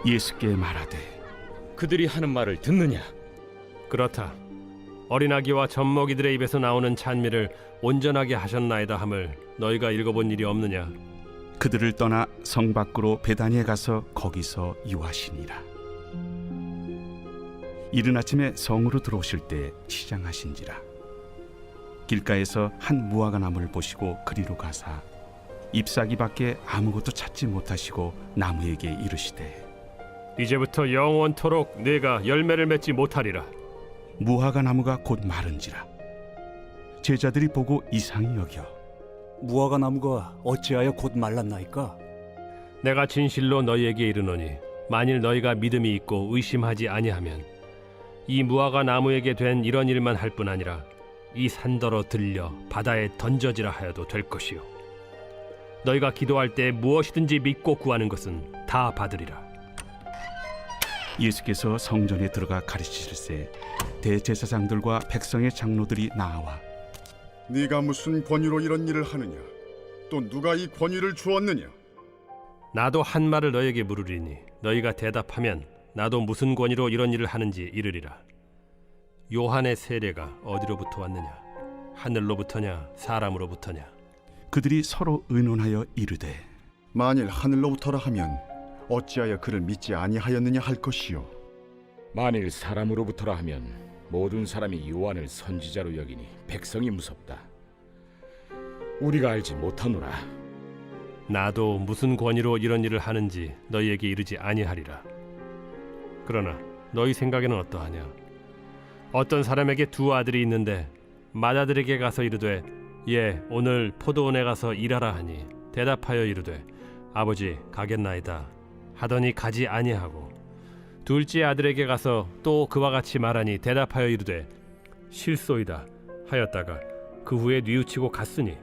예수께 말하되 그들이 하는 말을 듣느냐? 그렇다. 어린아기와 젖먹이들의 입에서 나오는 찬미를 온전하게 하셨나이다 함을 너희가 읽어본 일이 없느냐? 그들을 떠나 성 밖으로 베다니에 가서 거기서 유하시니라. 이른 아침에 성으로 들어오실 때 시장하신지라. 길가에서 한 무화과 나무를 보시고 그리로 가사 잎사귀 밖에 아무것도 찾지 못하시고 나무에게 이르시되 이제부터 영원토록 네가 열매를 맺지 못하리라. 무화과 나무가 곧 마른지라. 제자들이 보고 이상히 여겨 무화과 나무가 어찌하여 곧 말랐나이까? 내가 진실로 너희에게 이르노니 만일 너희가 믿음이 있고 의심하지 아니하면 이 무화과 나무에게 된 이런 일만 할 뿐 아니라 이 산더러 들려 바다에 던져지라 하여도 될 것이요 너희가 기도할 때 무엇이든지 믿고 구하는 것은 다 받으리라. 예수께서 성전에 들어가 가르치실세 대제사장들과 백성의 장로들이 나와 네가 무슨 권위로 이런 일을 하느냐? 또 누가 이 권위를 주었느냐? 나도 한 말을 너에게 물으리니 너희가 대답하면 나도 무슨 권위로 이런 일을 하는지 이르리라. 요한의 세례가 어디로부터 왔느냐? 하늘로부터냐 사람으로부터냐? 그들이 서로 의논하여 이르되 만일 하늘로부터라 하면 어찌하여 그를 믿지 아니하였느냐 할 것이요. 만일 사람으로부터라 하면 모든 사람이 요한을 선지자로 여기니 백성이 무섭다. 우리가 알지 못하노라. 나도 무슨 권위로 이런 일을 하는지 너희에게 이르지 아니하리라. 그러나 너희 생각에는 어떠하냐? 어떤 사람에게 두 아들이 있는데 맏아들에게 가서 이르되 예 오늘 포도원에 가서 일하라 하니 대답하여 이르되 아버지 가겠나이다 하더니 가지 아니하고 둘째 아들에게 가서 또 그와 같이 말하니 대답하여 이르되 실소이다 하였다가 그 후에 뉘우치고 갔으니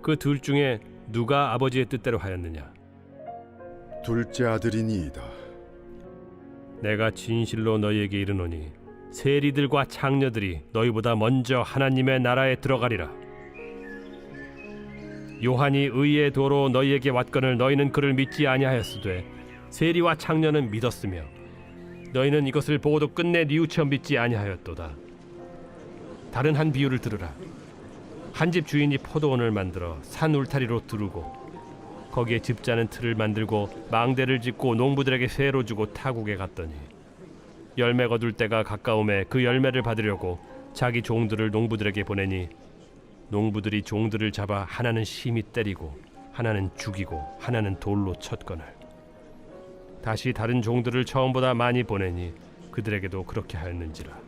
그 둘 중에 누가 아버지의 뜻대로 하였느냐? 둘째 아들이니이다. 내가 진실로 너희에게 이르노니 세리들과 창녀들이 너희보다 먼저 하나님의 나라에 들어가리라. 요한이 의의 도로 너희에게 왔거늘 너희는 그를 믿지 아니하였으되 세리와 창녀는 믿었으며 너희는 이것을 보고도 끝내 뉘우쳐 믿지 아니하였도다. 다른 한 비유를 들으라. 한 집 주인이 포도원을 만들어 산 울타리로 두르고 거기에 집자는 틀을 만들고 망대를 짓고 농부들에게 세로 주고 타국에 갔더니 열매 거둘 때가 가까움에 그 열매를 받으려고 자기 종들을 농부들에게 보내니 농부들이 종들을 잡아 하나는 심히 때리고 하나는 죽이고 하나는 돌로 쳤거늘 다시 다른 종들을 처음보다 많이 보내니 그들에게도 그렇게 하였는지라.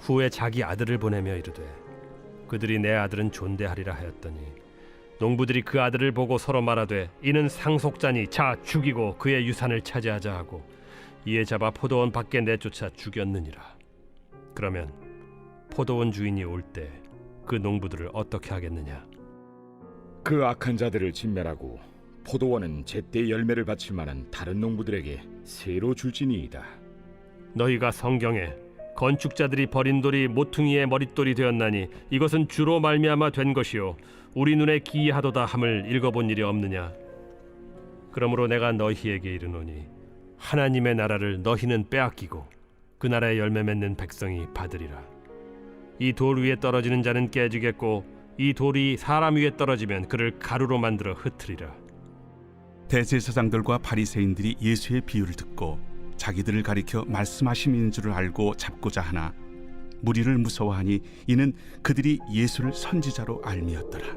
후에 자기 아들을 보내며 이르되 그들이 내 아들은 존대하리라 하였더니 농부들이 그 아들을 보고 서로 말하되 이는 상속자니 자 죽이고 그의 유산을 차지하자 하고 이에 잡아 포도원 밖에 내쫓아 죽였느니라. 그러면 포도원 주인이 올 때 그 농부들을 어떻게 하겠느냐? 그 악한 자들을 진멸하고 포도원은 제때 열매를 바칠 만한 다른 농부들에게 새로 줄지니이다. 너희가 성경에 건축자들이 버린 돌이 모퉁이의 머릿돌이 되었나니 이것은 주로 말미암아 된 것이요 우리 눈에 기이하도다 함을 읽어본 일이 없느냐? 그러므로 내가 너희에게 이르노니 하나님의 나라를 너희는 빼앗기고 그 나라의 열매 맺는 백성이 받으리라. 이 돌 위에 떨어지는 자는 깨지겠고 이 돌이 사람 위에 떨어지면 그를 가루로 만들어 흩으리라. 대제사장들과 바리새인들이 예수의 비유를 듣고 자기들을 가리켜 말씀하심인 줄을 알고 잡고자 하나 무리를 무서워하니 이는 그들이 예수를 선지자로 알미었더라.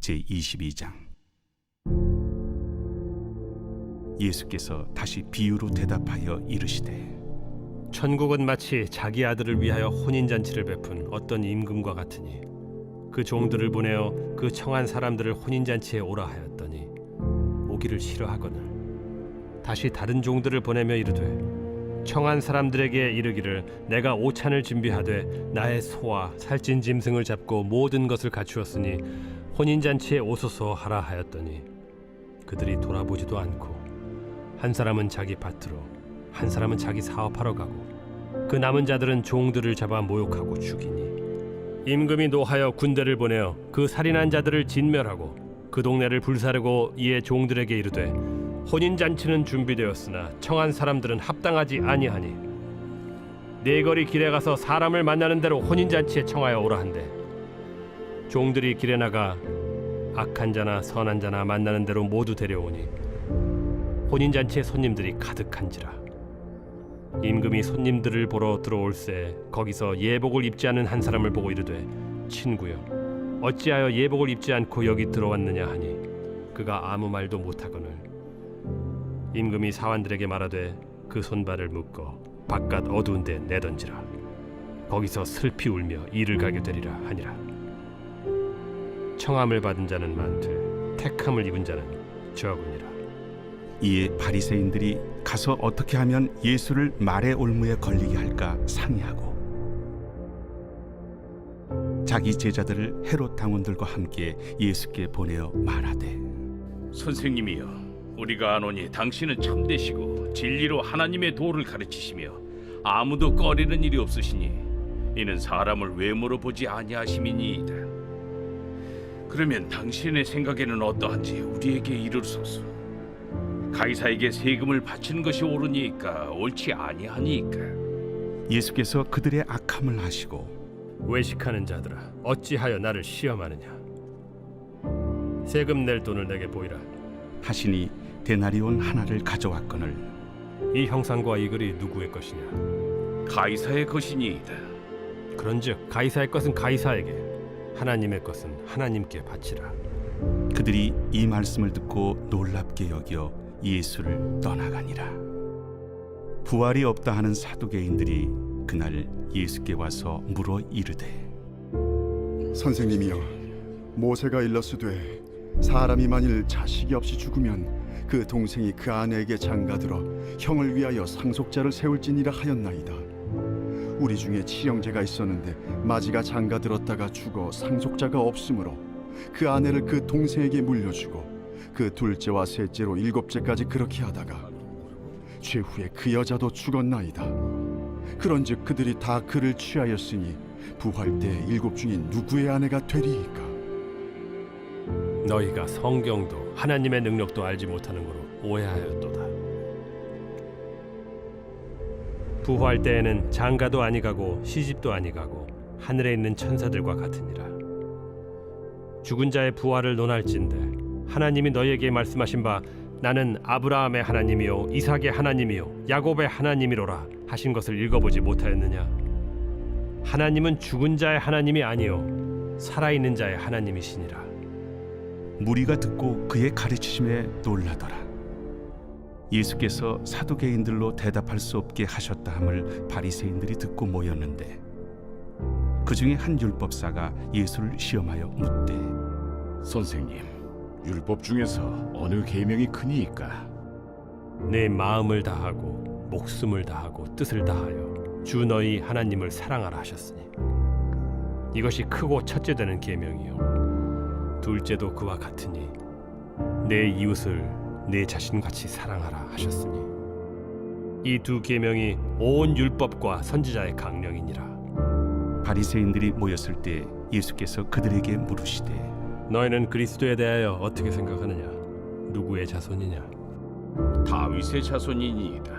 제22장 예수께서 다시 비유로 대답하여 이르시되 천국은 마치 자기 아들을 위하여 혼인잔치를 베푼 어떤 임금과 같으니 그 종들을 보내어 그 청한 사람들을 혼인잔치에 오라 하였더니 오기를 싫어하거늘 다시 다른 종들을 보내며 이르되 청한 사람들에게 이르기를 내가 오찬을 준비하되 나의 소와 살찐 짐승을 잡고 모든 것을 갖추었으니 혼인잔치에 오소서 하라 하였더니 그들이 돌아보지도 않고 한 사람은 자기 밭으로 한 사람은 자기 사업하러 가고 그 남은 자들은 종들을 잡아 모욕하고 죽이니 임금이 노하여 군대를 보내어 그 살인한 자들을 진멸하고 그 동네를 불사르고 이에 종들에게 이르되 혼인잔치는 준비되었으나 청한 사람들은 합당하지 아니하니 네거리 길에 가서 사람을 만나는 대로 혼인잔치에 청하여 오라 한대 종들이 길에 나가 악한 자나 선한 자나 만나는 대로 모두 데려오니 혼인잔치에 손님들이 가득한지라. 임금이 손님들을 보러 들어올새 거기서 예복을 입지 않은 한 사람을 보고 이르되 친구여 어찌하여 예복을 입지 않고 여기 들어왔느냐 하니 그가 아무 말도 못하거늘 임금이 사환들에게 말하되 그 손발을 묶어 바깥 어두운 데 내던지라. 거기서 슬피 울며 이를 가게 되리라 하니라. 청함을 받은 자는 많되 택함을 입은 자는 적으니라. 이에 바리새인들이 가서 어떻게 하면 예수를 말의 올무에 걸리게 할까 상의하고 자기 제자들을 헤롯 당원들과 함께 예수께 보내어 말하되 선생님이여, 우리가 아노니 당신은 참되시고 진리로 하나님의 도를 가르치시며 아무도 꺼리는 일이 없으시니 이는 사람을 외모로 보지 아니하심이니이다. 그러면 당신의 생각에는 어떠한지 우리에게 이르소서. 가이사에게 세금을 바치는 것이 옳으니까 옳지 아니하니까? 예수께서 그들의 악함을 아시고 외식하는 자들아, 어찌하여 나를 시험하느냐? 세금 낼 돈을 내게 보이라. 하시니 데나리온 하나를 가져왔거늘 이 형상과 이 글이 누구의 것이냐? 가이사의 것이니이다. 그런즉 가이사의 것은 가이사에게, 하나님의 것은 하나님께 바치라. 그들이 이 말씀을 듣고 놀랍게 여겨 예수를 떠나가니라. 부활이 없다 하는 사두개인들이 그날 예수께 와서 물어 이르되 선생님이여, 모세가 일렀으되 사람이 만일 자식이 없이 죽으면 그 동생이 그 아내에게 장가들어 형을 위하여 상속자를 세울지니라 하였나이다. 우리 중에 친형제가 있었는데 마지가 장가들었다가 죽어 상속자가 없으므로 그 아내를 그 동생에게 물려주고 그 둘째와 셋째로 일곱째까지 그렇게 하다가 최후에 그 여자도 죽었나이다. 그런즉 그들이 다 그를 취하였으니 부활 때 일곱 중에 누구의 아내가 되리이까? 너희가 성경도 하나님의 능력도 알지 못하는 거로 오해하였도다. 부활 때에는 장가도 아니가고 시집도 아니가고 하늘에 있는 천사들과 같으니라. 죽은 자의 부활을 논할진대 하나님이 너희에게 말씀하신 바 나는 아브라함의 하나님이요 이삭의 하나님이요 야곱의 하나님이로라 하신 것을 읽어보지 못하였느냐? 하나님은 죽은 자의 하나님이 아니요 살아있는 자의 하나님이시니라. 무리가 듣고 그의 가르치심에 놀라더라. 예수께서 사두개인들로 대답할 수 없게 하셨다 함을 바리새인들이 듣고 모였는데 그 중에 한 율법사가 예수를 시험하여 묻되 선생님, 율법 중에서 어느 계명이 크니이까? 내 마음을 다하고 목숨을 다하고 뜻을 다하여 주 너희 하나님을 사랑하라 하셨으니 이것이 크고 첫째 되는 계명이요 둘째도 그와 같으니 내 이웃을 내 자신같이 사랑하라 하셨으니 이 두 계명이 온 율법과 선지자의 강령이니라. 바리새인들이 모였을 때 예수께서 그들에게 물으시되 너희는 그리스도에 대하여 어떻게 생각하느냐? 누구의 자손이냐? 다윗의 자손이니이다.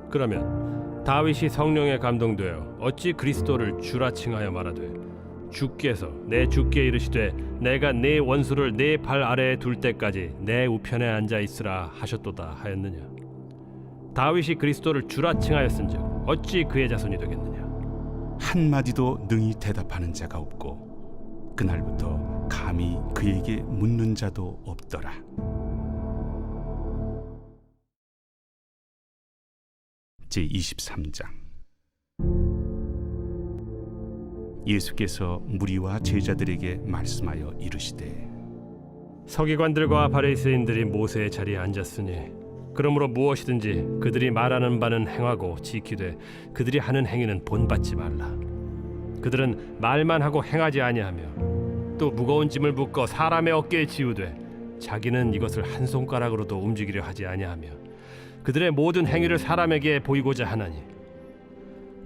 그러면 다윗이 성령에 감동되어 어찌 그리스도를 주라 칭하여 말하되 주께서 내 주께 이르시되 내가 네 원수를 네 발 아래에 둘 때까지 내 우편에 앉아 있으라 하셨도다 하였느냐? 다윗이 그리스도를 주라 칭하였은즉 어찌 그의 자손이 되겠느냐? 한마디도 능히 대답하는 자가 없고 그날부터 감히 그에게 묻는 자도 없더라. 제23장 예수께서 무리와 제자들에게 말씀하여 이르시되 서기관들과 바리새인들이 모세의 자리에 앉았으니 그러므로 무엇이든지 그들이 말하는 바는 행하고 지키되 그들이 하는 행위는 본받지 말라. 그들은 말만 하고 행하지 아니하며 또 무거운 짐을 묶어 사람의 어깨에 지우되 자기는 이것을 한 손가락으로도 움직이려 하지 아니하며 그들의 모든 행위를 사람에게 보이고자 하나니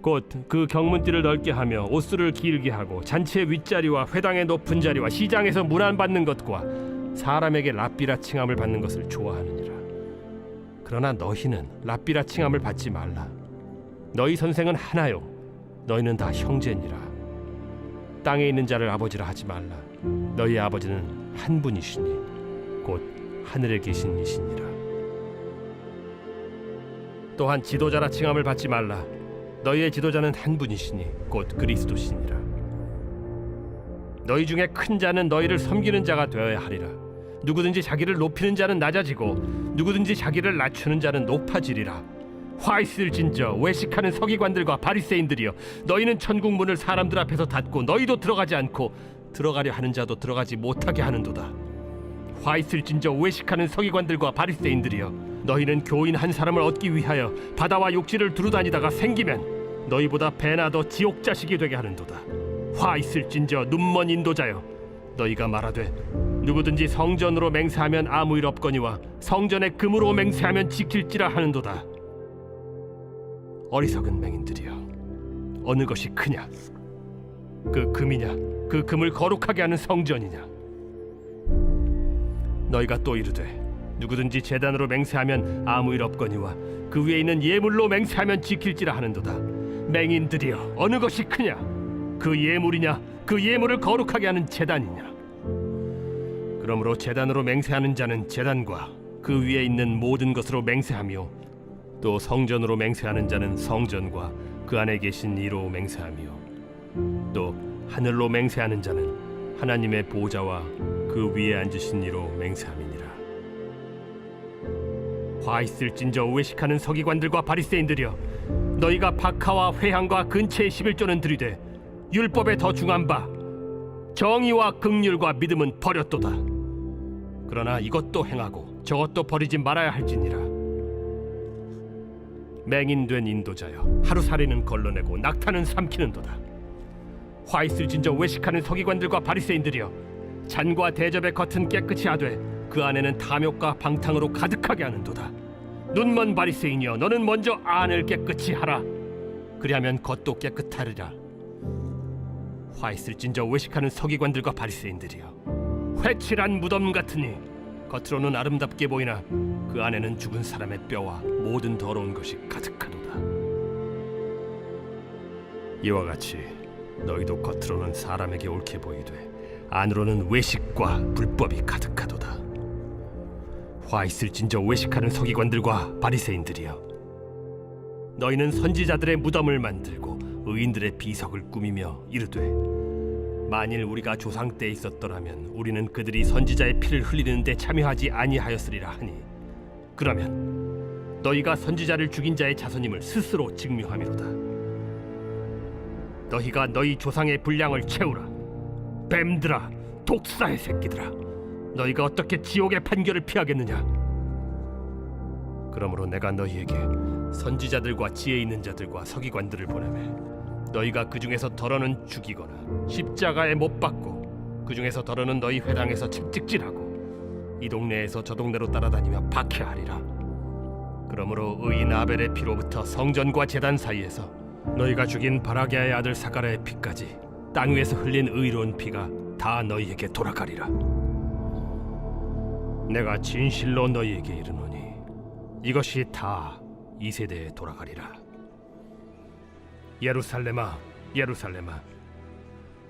곧 그 경문띠를 넓게 하며 옷수를 길게 하고 잔치의 윗자리와 회당의 높은 자리와 시장에서 문안 받는 것과 사람에게 랍비라 칭함을 받는 것을 좋아하느니라. 그러나 너희는 랍비라 칭함을 받지 말라. 너희 선생은 하나요 너희는 다 형제니라. 땅에 있는 자를 아버지라 하지 말라. 너희 아버지는 한 분이시니 곧 하늘에 계신 이시니라. 또한 지도자라 칭함을 받지 말라. 너희의 지도자는 한 분이시니 곧 그리스도시니라. 너희 중에 큰 자는 너희를 섬기는 자가 되어야 하리라. 누구든지 자기를 높이는 자는 낮아지고 누구든지 자기를 낮추는 자는 높아지리라. 화 있을진저 외식하는 서기관들과 바리새인들이여, 너희는 천국 문을 사람들 앞에서 닫고 너희도 들어가지 않고 들어가려 하는 자도 들어가지 못하게 하는도다. 화 있을진저 외식하는 서기관들과 바리새인들이여, 너희는 교인 한 사람을 얻기 위하여 바다와 육지를 두루다니다가 생기면 너희보다 배나 더 지옥 자식이 되게 하는도다. 화 있을진저 눈먼 인도자여, 너희가 말하되 누구든지 성전으로 맹세하면 아무 일 없거니와 성전에 금으로 맹세하면 지킬지라 하는도다. 어리석은 맹인들이여, 어느 것이 크냐? 그 금이냐? 그 금을 거룩하게 하는 성전이냐? 너희가 또 이르되 누구든지 제단으로 맹세하면 아무 일 없거니와 그 위에 있는 예물로 맹세하면 지킬지라 하는도다. 맹인들이여, 어느 것이 크냐? 그 예물이냐? 그 예물을 거룩하게 하는 제단이냐? 그러므로 제단으로 맹세하는 자는 제단과 그 위에 있는 모든 것으로 맹세하며, 또 성전으로 맹세하는 자는 성전과 그 안에 계신 이로 맹세하며, 또 하늘로 맹세하는 자는 하나님의 보좌와 그 위에 앉으신 이로 맹세함이니라. 화 있을진저 외식하는 서기관들과 바리새인들이여, 너희가 박하와 회향과 근체의 11조는 들이되 율법에 더 중한 바 정의와 긍휼과 믿음은 버렸도다. 그러나 이것도 행하고 저것도 버리지 말아야 할지니라. 맹인된 인도자여, 하루살이는 걸러내고 낙타는 삼키는도다. 화 있을진저 외식하는 서기관들과 바리새인들이여, 잔과 대접의 겉은 깨끗이 하되 그 안에는 탐욕과 방탕으로 가득하게 하는도다. 눈먼 바리새인이여, 너는 먼저 안을 깨끗이 하라. 그리하면 겉도 깨끗하리라. 화 있을진저 외식하는 서기관들과 바리새인들이여, 회칠한 무덤 같으니 겉으로는 아름답게 보이나 그 안에는 죽은 사람의 뼈와 모든 더러운 것이 가득하도다. 이와 같이 너희도 겉으로는 사람에게 옳게 보이되 안으로는 외식과 불법이 가득하도다. 화 있을진저 외식하는 서기관들과 바리새인들이여, 너희는 선지자들의 무덤을 만들고 의인들의 비석을 꾸미며 이르되, 만일 우리가 조상 때에 있었더라면 우리는 그들이 선지자의 피를 흘리는데 참여하지 아니하였으리라 하니, 그러면 너희가 선지자를 죽인 자의 자손임을 스스로 증명함이로다. 너희가 너희 조상의 분량을 채우라. 뱀들아, 독사의 새끼들아, 너희가 어떻게 지옥의 판결을 피하겠느냐? 그러므로 내가 너희에게 선지자들과 지혜 있는 자들과 서기관들을 보내매, 너희가 그 중에서 덜어는 죽이거나 십자가에 못 박고, 그 중에서 덜어는 너희 회당에서 채찍질하고 이 동네에서 저 동네로 따라다니며 박해하리라. 그러므로 의인 아벨의 피로부터 성전과 제단 사이에서 너희가 죽인 바라게아의 아들 사가랴의 피까지 땅 위에서 흘린 의로운 피가 다 너희에게 돌아가리라. 내가 진실로 너희에게 이르노니 이것이 다 이 세대에 돌아가리라. 예루살렘아, 예루살렘아,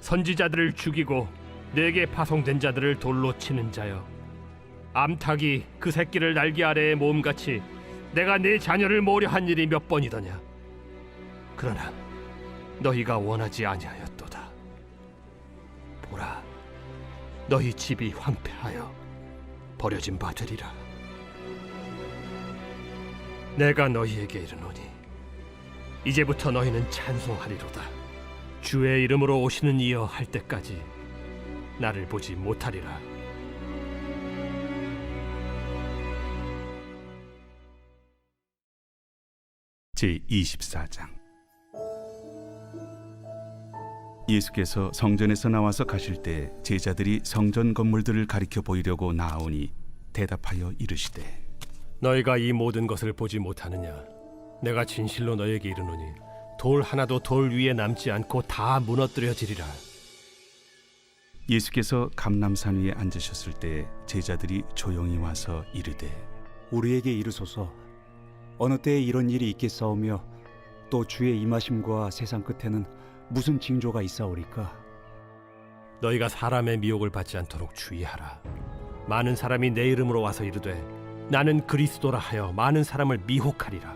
선지자들을 죽이고 내게 파송된 자들을 돌로 치는 자여, 암탉이 그 새끼를 날개 아래에 모음같이 내가 네 자녀를 모으려 한 일이 몇 번이더냐? 그러나 너희가 원하지 아니하였도다. 보라, 너희 집이 황폐하여 버려진 바 되리라. 내가 너희에게 이르노니 이제부터 너희는 찬송하리로다. 주의 이름으로 오시는 이여 할 때까지 나를 보지 못하리라. 제24장. 예수께서 성전에서 나와서 가실 때 제자들이 성전 건물들을 가리켜 보이려고 나아오니 대답하여 이르시되, 너희가 이 모든 것을 보지 못하느냐? 내가 진실로 너희에게 이르노니 돌 하나도 돌 위에 남지 않고 다 무너뜨려지리라. 예수께서 감람산 위에 앉으셨을 때 제자들이 조용히 와서 이르되, 우리에게 이르소서, 어느 때에 이런 일이 있겠사오며 또 주의 임하심과 세상 끝에는 무슨 징조가 있사오리까? 너희가 사람의 미혹을 받지 않도록 주의하라. 많은 사람이 내 이름으로 와서 이르되 나는 그리스도라 하여 많은 사람을 미혹하리라.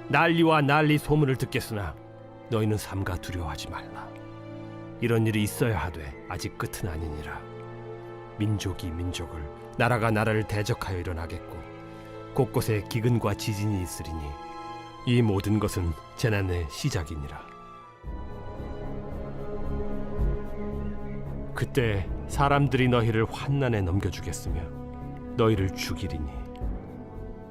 난리와 난리 소문을 듣겠으나 너희는 삼가 두려워하지 말라. 이런 일이 있어야 하되 아직 끝은 아니니라. 민족이 민족을, 나라가 나라를 대적하여 일어나겠고 곳곳에 기근과 지진이 있으리니 이 모든 것은 재난의 시작이니라. 그때 사람들이 너희를 환난에 넘겨주겠으며 너희를 죽이리니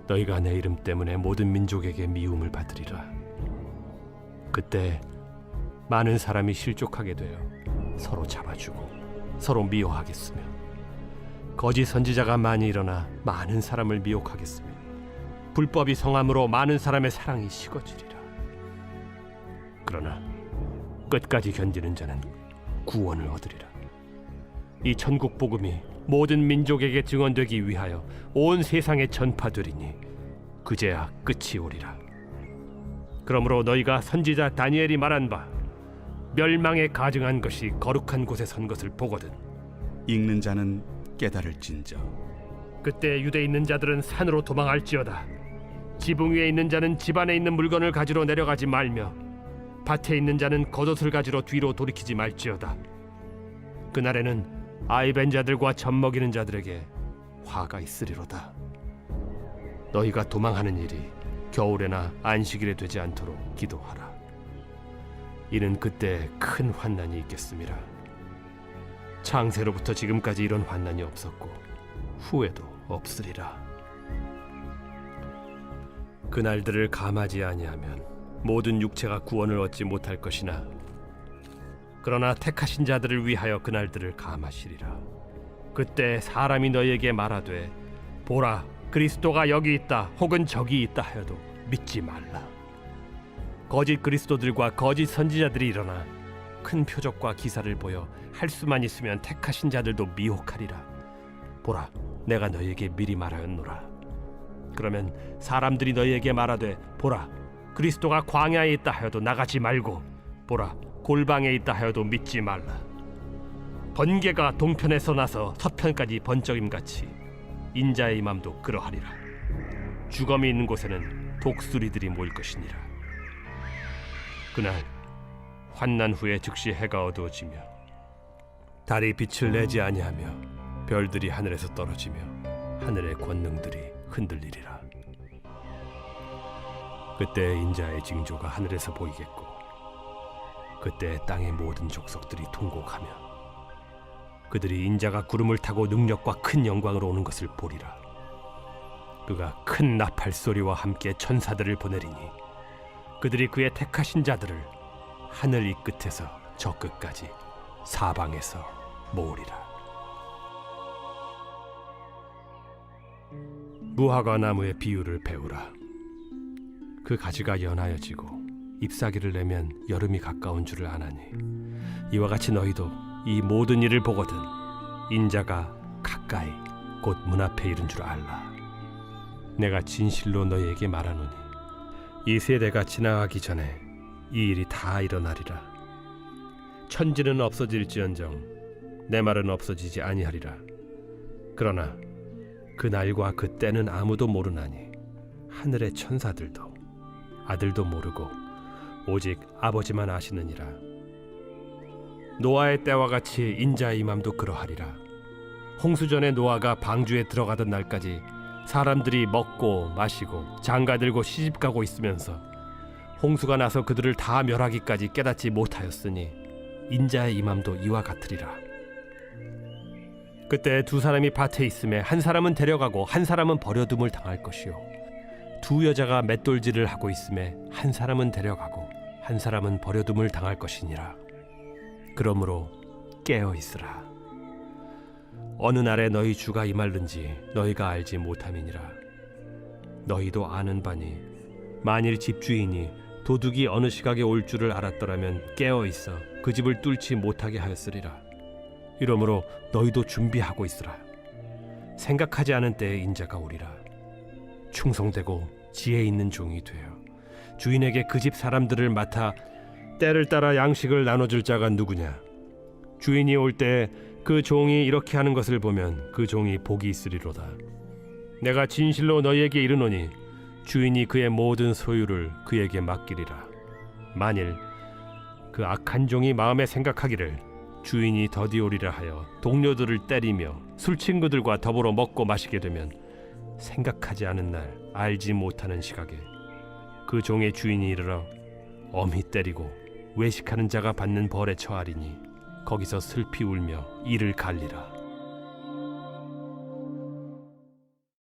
너희가 내 이름 때문에 모든 민족에게 미움을 받으리라. 그때 많은 사람이 실족하게 되어 서로 잡아주고 서로 미워하겠으며 거짓 선지자가 많이 일어나 많은 사람을 미혹하겠으며 불법이 성함으로 많은 사람의 사랑이 식어지리라. 그러나 끝까지 견디는 자는 구원을 얻으리라. 이 천국 복음이 모든 민족에게 증언되기 위하여 온 세상에 전파되리니 그제야 끝이 오리라. 그러므로 너희가 선지자 다니엘이 말한 바 멸망에 가증한 것이 거룩한 곳에 선 것을 보거든 읽는 자는 깨달을진저. 그때 유대에 있는 자들은 산으로 도망할지어다. 지붕 위에 있는 자는 집 안에 있는 물건을 가지러 내려가지 말며 밭에 있는 자는 겉옷을 가지러 뒤로 돌이키지 말지어다. 그날에는 아이벤 자들과 젖먹이는 자들에게 화가 있으리로다. 너희가 도망하는 일이 겨울에나 안식일에 되지 않도록 기도하라. 이는 그때 큰 환난이 있겠음이라. 창세로부터 지금까지 이런 환난이 없었고 후에도 없으리라. 그날들을 감하지 아니하면 모든 육체가 구원을 얻지 못할 것이나 그러나 택하신 자들을 위하여 그날들을 감하시리라. 그때 사람이 너희에게 말하되 보라 그리스도가 여기 있다 혹은 저기 있다 하여도 믿지 말라. 거짓 그리스도들과 거짓 선지자들이 일어나 큰 표적과 기사를 보여 할 수만 있으면 택하신 자들도 미혹하리라. 보라 내가 너희에게 미리 말하였노라. 그러면 사람들이 너희에게 말하되 보라 그리스도가 광야에 있다 하여도 나가지 말고 보라 골방에 있다 하여도 믿지 말라. 번개가 동편에서 나서 서편까지 번쩍임같이 인자의 임함도 그러하리라. 주검이 있는 곳에는 독수리들이 모일 것이니라. 그날 환난 후에 즉시 해가 어두워지며 달이 빛을 내지 아니하며 별들이 하늘에서 떨어지며 하늘의 권능들이 흔들리리라. 그때 인자의 징조가 하늘에서 보이겠고 그때 땅의 모든 족속들이 통곡하며 그들이 인자가 구름을 타고 능력과 큰 영광으로 오는 것을 보리라. 그가 큰 나팔 소리와 함께 천사들을 보내리니 그들이 그의 택하신 자들을 하늘 이 끝에서 저 끝까지 사방에서 모으리라. 무화과 나무의 비유를 배우라. 그 가지가 연하여지고 잎사귀를 내면 여름이 가까운 줄을 아나니 이와 같이 너희도 이 모든 일을 보거든 인자가 가까이 곧 문 앞에 이른 줄 알라. 내가 진실로 너희에게 말하노니 이 세대가 지나가기 전에 이 일이 다 일어나리라. 천지는 없어질지언정 내 말은 없어지지 아니하리라. 그러나 그 날과 그 때는 아무도 모르나니 하늘의 천사들도 아들도 모르고 오직 아버지만 아시느니라. 노아의 때와 같이 인자의 임함도 그러하리라. 홍수전에 노아가 방주에 들어가던 날까지 사람들이 먹고 마시고 장가들고 시집가고 있으면서 홍수가 나서 그들을 다 멸하기까지 깨닫지 못하였으니 인자의 임함도 이와 같으리라. 그때 두 사람이 밭에 있음에 한 사람은 데려가고 한 사람은 버려둠을 당할 것이요 두 여자가 맷돌질을 하고 있음에 한 사람은 데려가고 한 사람은 버려둠을 당할 것이니라. 그러므로 깨어 있으라. 어느 날에 너희 주가 임할는지 너희가 알지 못함이니라. 너희도 아는 바니 만일 집주인이 도둑이 어느 시각에 올 줄을 알았더라면 깨어 있어 그 집을 뚫지 못하게 하였으리라. 이러므로 너희도 준비하고 있으라. 생각하지 않은 때에 인자가 오리라. 충성되고 지혜 있는 종이 되어 주인에게 그 집 사람들을 맡아 때를 따라 양식을 나눠줄 자가 누구냐. 주인이 올 때 그 종이 이렇게 하는 것을 보면 그 종이 복이 있으리로다. 내가 진실로 너희에게 이르노니 주인이 그의 모든 소유를 그에게 맡기리라. 만일 그 악한 종이 마음에 생각하기를 주인이 더디 오리라 하여 동료들을 때리며 술 친구들과 더불어 먹고 마시게 되면 생각하지 않은 날 알지 못하는 시각에 그 종의 주인이 이르러 엄히 때리고 외식하는 자가 받는 벌에 처하리니 거기서 슬피 울며 이를 갈리라.